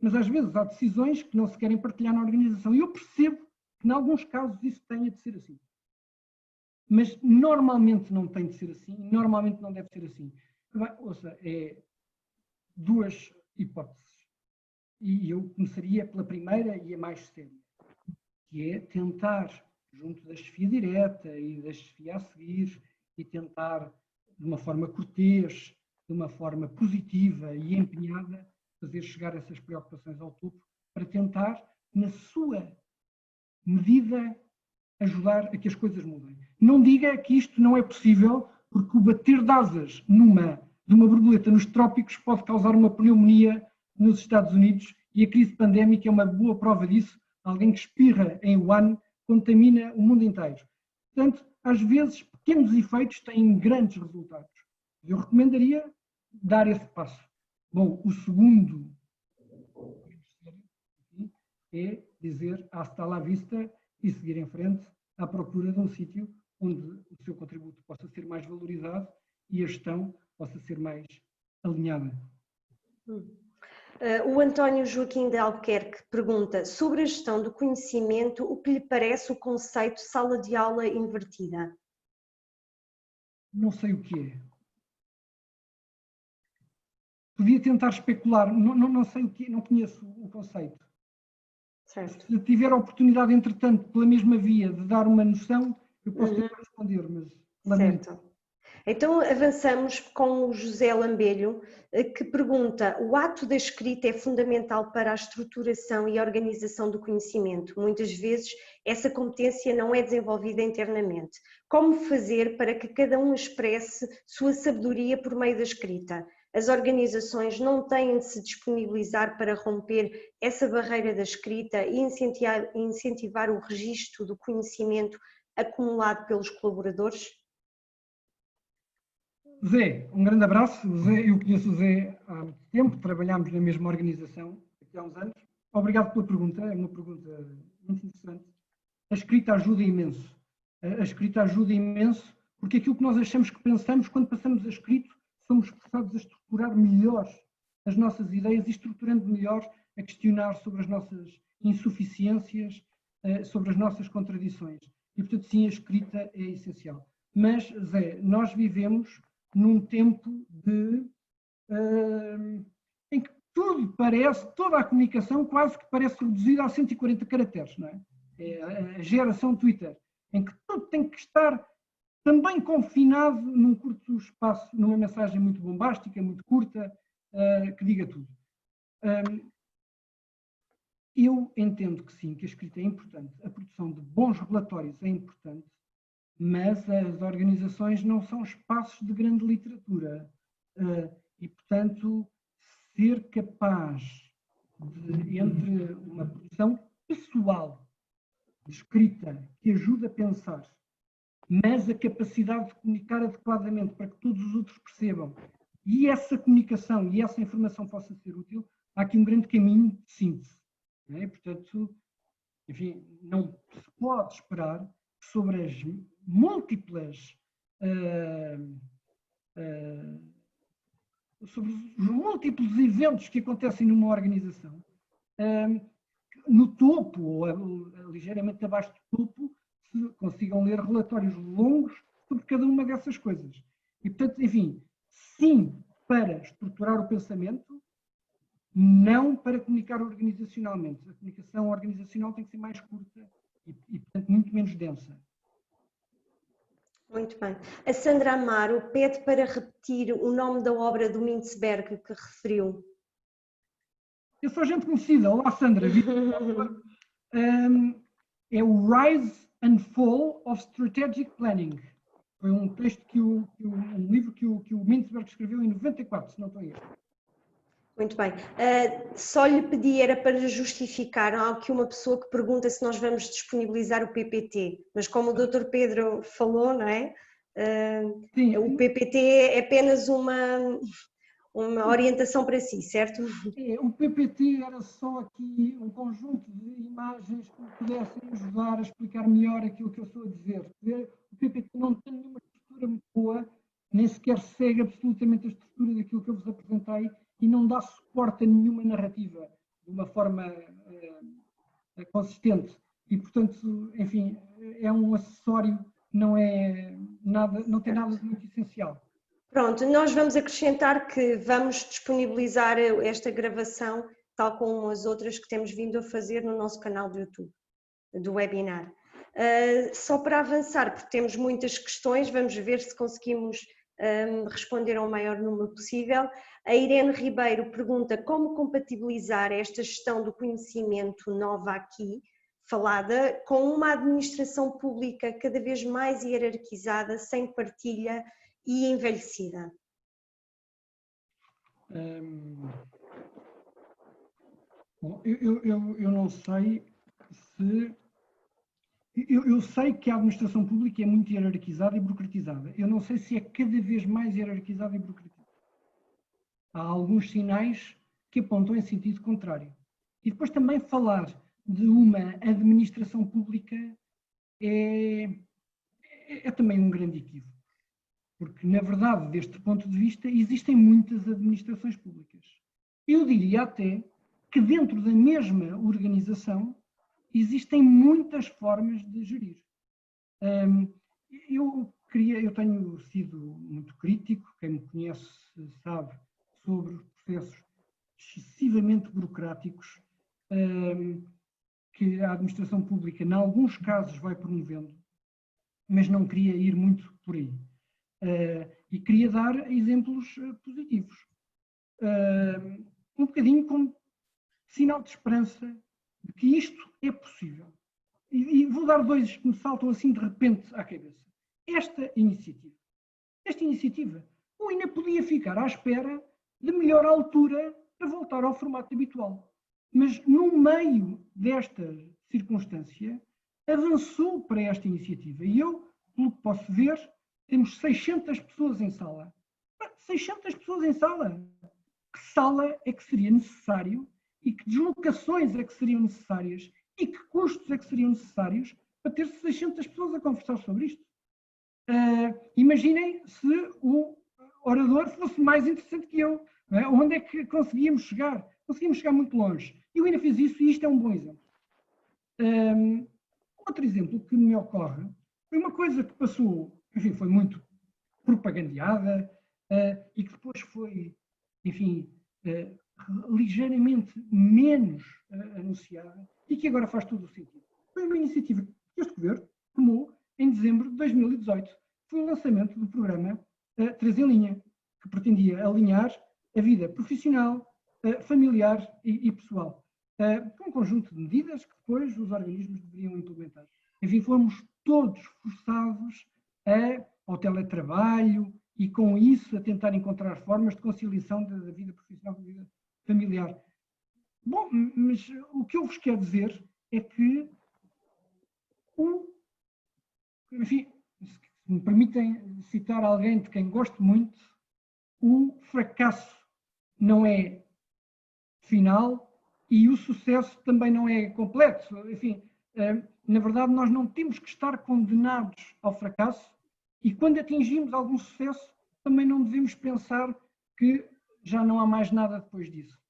Mas às vezes há decisões que não se querem partilhar na organização e eu percebo que em alguns casos isso tenha de ser assim. Mas normalmente não tem de ser assim, normalmente não deve ser assim. Ouça, é duas hipóteses. E eu começaria pela primeira e a mais séria, que é tentar, junto da chefia direta e da chefia a seguir, e tentar, de uma forma cortês, de uma forma positiva e empenhada, fazer chegar essas preocupações ao topo, para tentar, na sua medida, ajudar a que as coisas mudem. Não diga que isto não é possível, porque o bater de asas de uma borboleta nos trópicos pode causar uma pneumonia nos Estados Unidos e a crise pandémica é uma boa prova disso. Alguém que espirra em Wuhan contamina o mundo inteiro. Portanto, às vezes, pequenos efeitos têm grandes resultados. Eu recomendaria dar esse passo. Bom, o segundo é dizer hasta la vista e seguir em frente à procura de um sítio onde o seu contributo possa ser mais valorizado e a gestão possa ser mais alinhada. O António Joaquim de Albuquerque pergunta sobre a gestão do conhecimento, o que lhe parece o conceito sala de aula invertida? Não sei o que é. Podia tentar especular, não sei o que é, não conheço o conceito. Certo. Se tiver a oportunidade, entretanto, pela mesma via de dar uma noção, eu posso tentar responder, mas lamento. Certo. Então avançamos com o José Lambelho, que pergunta: o ato da escrita é fundamental para a estruturação e organização do conhecimento. Muitas vezes essa competência não é desenvolvida internamente. Como fazer para que cada um expresse sua sabedoria por meio da escrita? As organizações não têm de se disponibilizar para romper essa barreira da escrita e incentivar o registro do conhecimento acumulado pelos colaboradores? Zé, um grande abraço. Zé, eu conheço o Zé há muito tempo, trabalhámos na mesma organização aqui há uns anos. Obrigado pela pergunta, é uma pergunta muito interessante. A escrita ajuda imenso. A escrita ajuda imenso porque aquilo que nós achamos que pensamos quando passamos a escrito, somos forçados a estruturar melhor as nossas ideias e estruturando melhor a questionar sobre as nossas insuficiências, sobre as nossas contradições. E, portanto, sim, a escrita é essencial. Mas, Zé, nós vivemos num tempo em que tudo parece, toda a comunicação quase que parece reduzida a 140 caracteres, não é? É a geração Twitter. em que tudo tem que estar também confinado num curto espaço, numa mensagem muito bombástica, muito curta, que diga tudo. Eu entendo que sim, que a escrita é importante, a produção de bons relatórios é importante, mas as organizações não são espaços de grande literatura. E, portanto, ser capaz de, entre uma produção pessoal de escrita que ajuda a pensar, mas a capacidade de comunicar adequadamente para que todos os outros percebam, e essa comunicação e essa informação possa ser útil, há aqui um grande caminho de síntese. Não é? Portanto, enfim, não se pode esperar que sobre as múltiplas sobre os múltiplos eventos que acontecem numa organização, no topo, ou ligeiramente abaixo do topo, se consigam ler relatórios longos sobre cada uma dessas coisas. E, portanto, enfim, sim para estruturar o pensamento, não para comunicar organizacionalmente. A comunicação organizacional tem que ser mais curta e portanto, muito menos densa. Muito bem. A Sandra Amaro pede para repetir o nome da obra do Mintzberg que referiu. Eu sou gente conhecida. Olá, Sandra. É o Rise and Fall of Strategic Planning. Foi um texto um livro que o Mintzberg escreveu em 94, se não estou a erro. Muito bem. Só lhe pedi, era para justificar, há aqui uma pessoa que pergunta se nós vamos disponibilizar o PPT, mas como o Dr. Pedro falou, não é? Sim. O PPT é apenas uma orientação para si, certo? O PPT era só aqui um conjunto de imagens que me pudessem ajudar a explicar melhor aquilo que eu estou a dizer. O PPT não tem nenhuma estrutura muito boa, nem sequer segue absolutamente a estrutura daquilo que eu vos apresentei e não dá suporte a nenhuma narrativa de uma forma consistente. E, portanto, enfim, é um acessório, não tem nada de muito essencial. Pronto, nós vamos acrescentar que vamos disponibilizar esta gravação, tal como as outras que temos vindo a fazer no nosso canal do YouTube, do webinar. Só para avançar, porque temos muitas questões, vamos ver se conseguimos responder ao maior número possível. A Irene Ribeiro pergunta como compatibilizar esta gestão do conhecimento nova aqui, falada, com uma administração pública cada vez mais hierarquizada, sem partilha e envelhecida. Bom, eu não sei se... Eu sei que a administração pública é muito hierarquizada e burocratizada. Eu não sei se é cada vez mais hierarquizada e burocratizada. Há alguns sinais que apontam em sentido contrário. E depois também falar de uma administração pública é também um grande equívoco. Porque, na verdade, deste ponto de vista, existem muitas administrações públicas. Eu diria até que dentro da mesma organização existem muitas formas de gerir. Eu tenho sido muito crítico, quem me conhece sabe, sobre os processos excessivamente burocráticos que a administração pública, em alguns casos, vai promovendo, mas não queria ir muito por aí. E queria dar exemplos positivos. Um bocadinho como sinal de esperança de que isto é possível. E vou dar dois que me saltam assim de repente à cabeça. Esta iniciativa, ou ainda podia ficar à espera de melhor altura para voltar ao formato habitual. Mas no meio desta circunstância, avançou para esta iniciativa. E eu, pelo que posso ver, temos 600 pessoas em sala. 600 pessoas em sala! Que sala é que seria necessário e que deslocações é que seriam necessárias e que custos é que seriam necessários para ter 600 pessoas a conversar sobre isto? Imaginem se o orador fosse mais interessante que eu. Não é? Onde é que conseguíamos chegar? Conseguimos chegar muito longe. Eu ainda fiz isso e isto é um bom exemplo. Outro exemplo que me ocorre foi uma coisa que passou, enfim, foi muito propagandeada e que depois foi, enfim, ligeiramente menos anunciada e que agora faz todo o sentido. Foi uma iniciativa que este governo tomou em dezembro de 2018, foi o lançamento do programa 3 em Linha, que pretendia alinhar a vida profissional, familiar e pessoal, com um conjunto de medidas que depois os organismos deveriam implementar. Enfim, fomos todos forçados ao teletrabalho e, com isso, a tentar encontrar formas de conciliação da vida profissional com a vida familiar. Bom, mas o que eu vos quero dizer é que, enfim, se me permitem citar alguém de quem gosto muito, o fracasso não é final e o sucesso também não é completo. Enfim, na verdade, nós não temos que estar condenados ao fracasso e, quando atingimos algum sucesso, também não devemos pensar que já não há mais nada depois disso.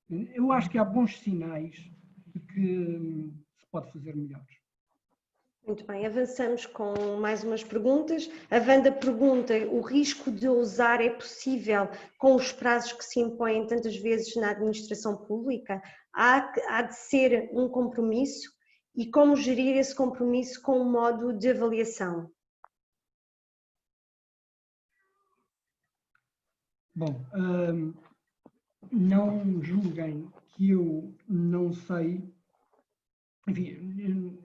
Eu acho que há bons sinais de que se pode fazer melhor. Muito bem, avançamos com mais umas perguntas. A Wanda pergunta: o risco de ousar é possível com os prazos que se impõem tantas vezes na administração pública? Há de ser um compromisso? E como gerir esse compromisso com um modo de avaliação? Bom, não julguem que eu não sei. Enfim,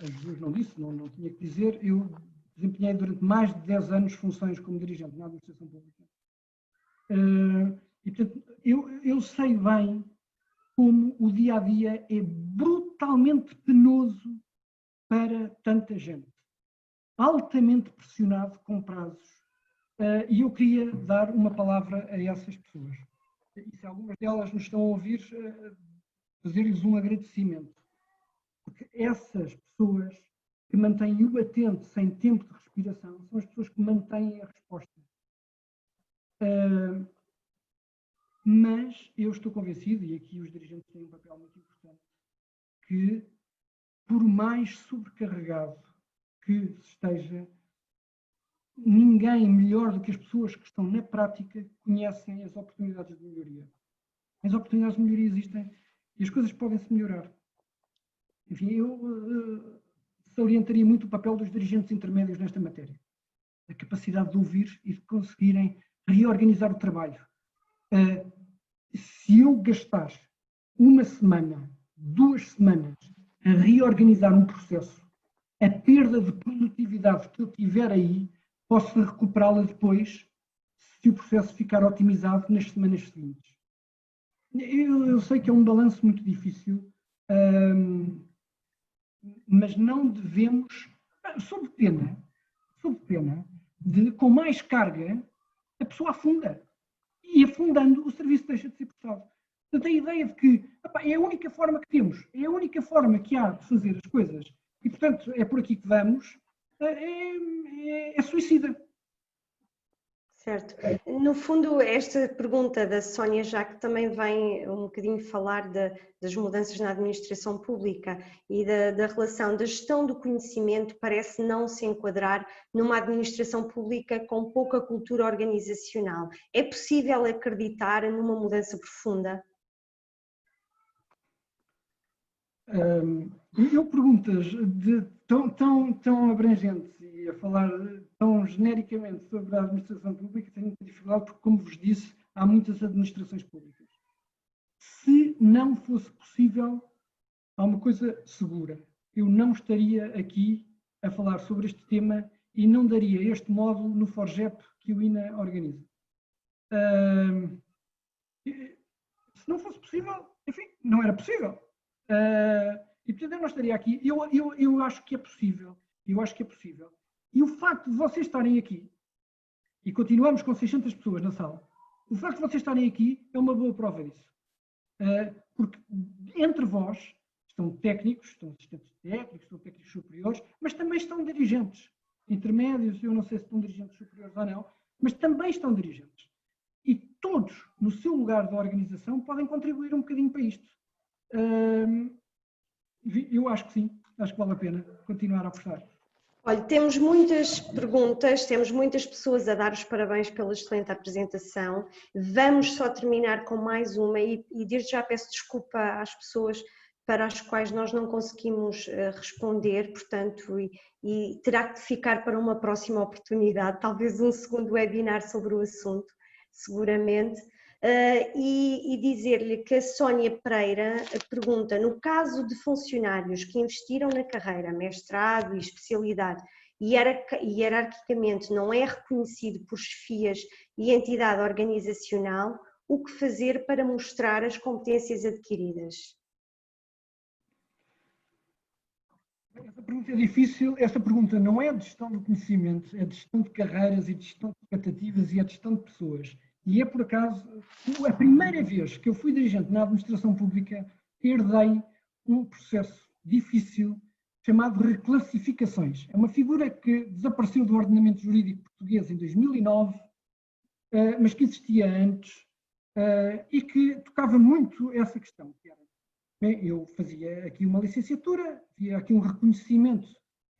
a Jesus não disse, não tinha que dizer, eu desempenhei durante mais de 10 anos funções como dirigente na administração pública. E, portanto, eu sei bem como o dia-a-dia é brutalmente penoso para tanta gente, altamente pressionado com prazos. E eu queria dar uma palavra a essas pessoas. E se algumas delas nos estão a ouvir, fazer-lhes um agradecimento. Porque essas pessoas que mantêm o batente sem tempo de respiração são as pessoas que mantêm a resposta. Mas eu estou convencido, e aqui os dirigentes têm um papel muito importante, que por mais sobrecarregado que se esteja, ninguém melhor do que as pessoas que estão na prática conhecem as oportunidades de melhoria. As oportunidades de melhoria existem e as coisas podem-se melhorar. Enfim, eu salientaria muito o papel dos dirigentes intermédios nesta matéria. A capacidade de ouvir e de conseguirem reorganizar o trabalho. Se eu gastar uma semana, 2 semanas a reorganizar um processo, a perda de produtividade que eu tiver aí, posso recuperá-la depois, se o processo ficar otimizado nas semanas seguintes. Eu sei que é um balanço muito difícil, mas não devemos, sob pena de, com mais carga, a pessoa afunda. E afundando, o serviço deixa de ser prestado. Portanto, a ideia de que é a única forma que temos, é a única forma que há de fazer as coisas, e, portanto, é por aqui que vamos, é suicida. Certo. No fundo, esta pergunta da Sónia Jacques também vem um bocadinho falar das mudanças na administração pública e da relação da gestão do conhecimento, parece não se enquadrar numa administração pública com pouca cultura organizacional. É possível acreditar numa mudança profunda? Eu perguntas tão abrangentes e a falar tão genericamente sobre a administração pública, tenho muita dificuldade porque, como vos disse, há muitas administrações públicas. Se não fosse possível, há uma coisa segura. Eu não estaria aqui a falar sobre este tema e não daria este módulo no FORGEP que o INA organiza. Se não fosse possível, enfim, não era possível. E portanto eu não estaria aqui. Eu acho que é possível. Eu acho que é possível. E o facto de vocês estarem aqui, e continuamos com 600 pessoas na sala, o facto de vocês estarem aqui é uma boa prova disso. Porque entre vós estão técnicos, estão assistentes técnicos, estão técnicos superiores, mas também estão dirigentes. Intermédios, eu não sei se estão dirigentes superiores ou não, mas também estão dirigentes. E todos, no seu lugar da organização, podem contribuir um bocadinho para isto. Eu acho que sim, acho que vale a pena continuar a apostar. Olha, temos muitas perguntas, temos muitas pessoas a dar os parabéns pela excelente apresentação. Vamos só terminar com mais uma e desde já peço desculpa às pessoas para as quais nós não conseguimos responder, portanto, e terá que ficar para uma próxima oportunidade, talvez um segundo webinar sobre o assunto, seguramente. E dizer-lhe que a Sónia Pereira pergunta, no caso de funcionários que investiram na carreira, mestrado e especialidade, e hierarquicamente não é reconhecido por chefias e entidade organizacional, o que fazer para mostrar as competências adquiridas? Essa pergunta é difícil. Essa pergunta não é de gestão do conhecimento, é de gestão de carreiras e de gestão de expectativas e é de gestão de pessoas. E é, por acaso, a primeira vez que eu fui dirigente na administração pública, herdei um processo difícil chamado reclassificações. É uma figura que desapareceu do ordenamento jurídico português em 2009, mas que existia antes e que tocava muito essa questão, que era: eu fazia aqui uma licenciatura, havia aqui um reconhecimento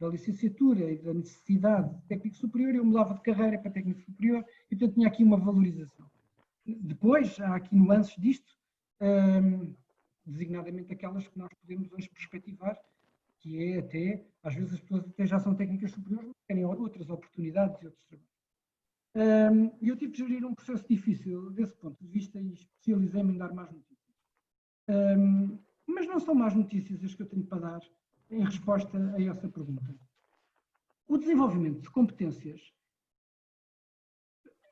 da licenciatura e da necessidade de técnico superior, eu mudava de carreira para técnico superior e, portanto, tinha aqui uma valorização. Depois, há aqui nuances disto, designadamente aquelas que nós podemos hoje perspectivar, que é até, às vezes as pessoas até já são técnicas superiores, mas querem outras oportunidades e outros trabalhos. E eu tive de gerir um processo difícil desse ponto de vista e especializei-me em dar más notícias. Mas não são más notícias as que eu tenho para dar em resposta a essa pergunta. O desenvolvimento de competências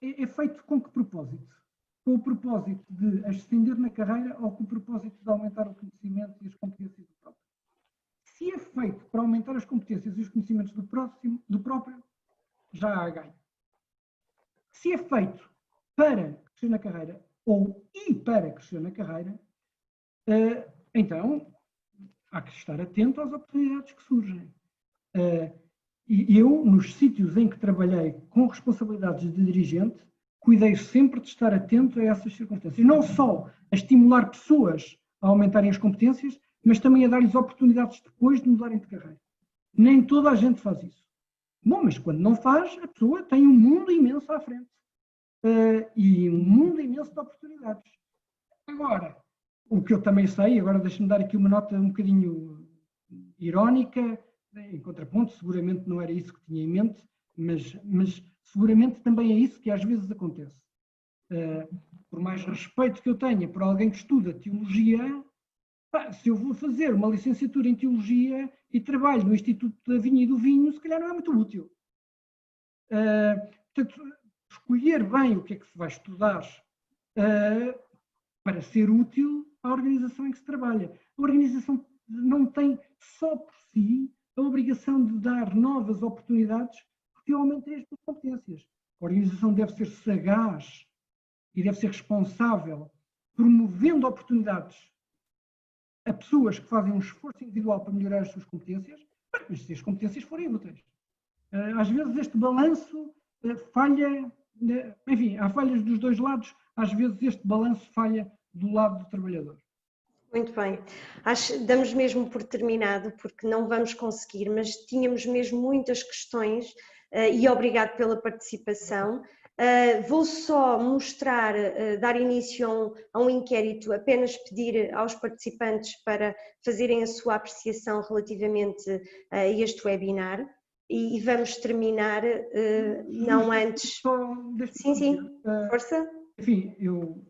é feito com que propósito? Com o propósito de ascender na carreira ou com o propósito de aumentar o conhecimento e as competências do próprio? Se é feito para aumentar as competências e os conhecimentos do próprio, já há ganho. Se é feito para crescer na carreira e para crescer na carreira, então há que estar atento às oportunidades que surgem. E eu, nos sítios em que trabalhei com responsabilidades de dirigente, cuidei sempre de estar atento a essas circunstâncias. Não só a estimular pessoas a aumentarem as competências, mas também a dar-lhes oportunidades depois de mudarem de carreira. Nem toda a gente faz isso. Bom, mas quando não faz, a pessoa tem um mundo imenso à frente. E um mundo imenso de oportunidades. Agora, o que eu também sei, agora deixa-me dar aqui uma nota um bocadinho irónica, em contraponto, seguramente não era isso que tinha em mente, mas seguramente também é isso que às vezes acontece. Por mais respeito que eu tenha por alguém que estuda teologia, se eu vou fazer uma licenciatura em teologia e trabalho no Instituto da Vinha e do Vinho, se calhar não é muito útil. Portanto, escolher bem o que é que se vai estudar para ser útil à organização em que se trabalha. A organização não tem só por si a obrigação de dar novas oportunidades porque aumentem as suas competências. A organização deve ser sagaz e deve ser responsável, promovendo oportunidades a pessoas que fazem um esforço individual para melhorar as suas competências, mas se as competências forem úteis. Às vezes este balanço falha, enfim, há falhas dos dois lados, às vezes este balanço falha do lado do trabalhador. Muito bem. Damos mesmo por terminado, porque não vamos conseguir, mas tínhamos mesmo muitas questões e obrigado pela participação. Vou só mostrar, dar início a um inquérito, apenas pedir aos participantes para fazerem a sua apreciação relativamente a este webinar e vamos terminar, não antes... Sim, força. Enfim, eu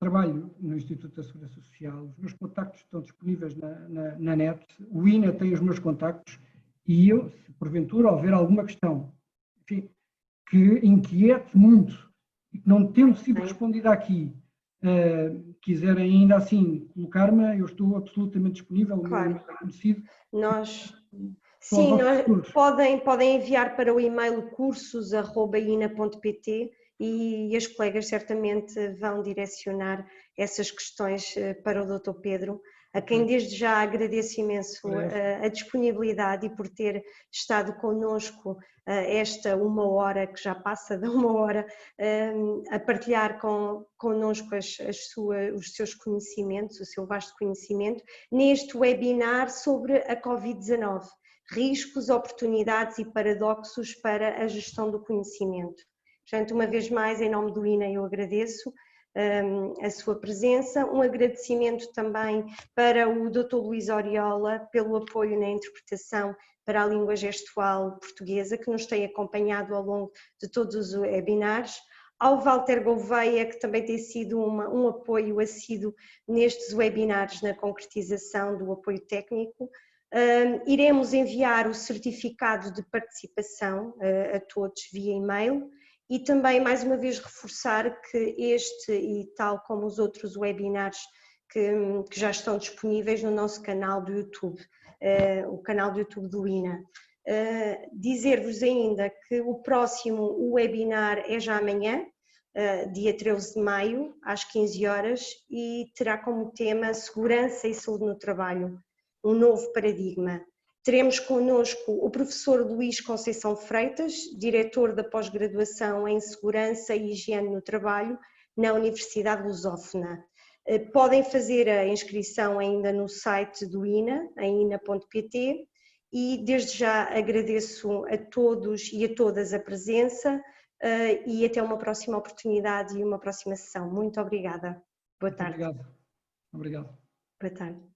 trabalho no Instituto da Segurança Social, os meus contactos estão disponíveis na net, o INA tem os meus contactos e eu, se porventura houver alguma questão, enfim, que inquiete muito e que não tendo sido respondida aqui, quiserem ainda assim colocar-me, eu estou absolutamente disponível, o meu e-mail é conhecido. Sim, podem enviar para o e-mail cursos@ina.pt e as colegas certamente vão direcionar essas questões para o Dr. Pedro, a quem desde já agradeço imenso a disponibilidade e por ter estado connosco esta uma hora, que já passa de uma hora, a partilhar connosco os seus conhecimentos, o seu vasto conhecimento, neste webinar sobre a Covid-19, riscos, oportunidades e paradoxos para a gestão do conhecimento. Portanto, uma vez mais, em nome do INA, eu agradeço a sua presença. Um agradecimento também para o Dr. Luís Oriola pelo apoio na interpretação para a língua gestual portuguesa, que nos tem acompanhado ao longo de todos os webinars. Ao Walter Gouveia, que também tem sido um apoio assíduo nestes webinars na concretização do apoio técnico. Iremos enviar o certificado de participação a todos via e-mail e também mais uma vez reforçar que este e tal como os outros webinars que já estão disponíveis no nosso canal do YouTube, o canal do YouTube do INA. Dizer-vos ainda que o próximo webinar é já amanhã, dia 13 de maio, às 15 horas, e terá como tema Segurança e Saúde no Trabalho, um novo paradigma. Teremos connosco o professor Luís Conceição Freitas, diretor da pós-graduação em Segurança e Higiene no Trabalho na Universidade Lusófona. Podem fazer a inscrição ainda no site do INA, em ina.pt, e desde já agradeço a todos e a todas a presença e até uma próxima oportunidade e uma próxima sessão. Muito obrigada. Boa tarde. Obrigado. Obrigado. Boa tarde.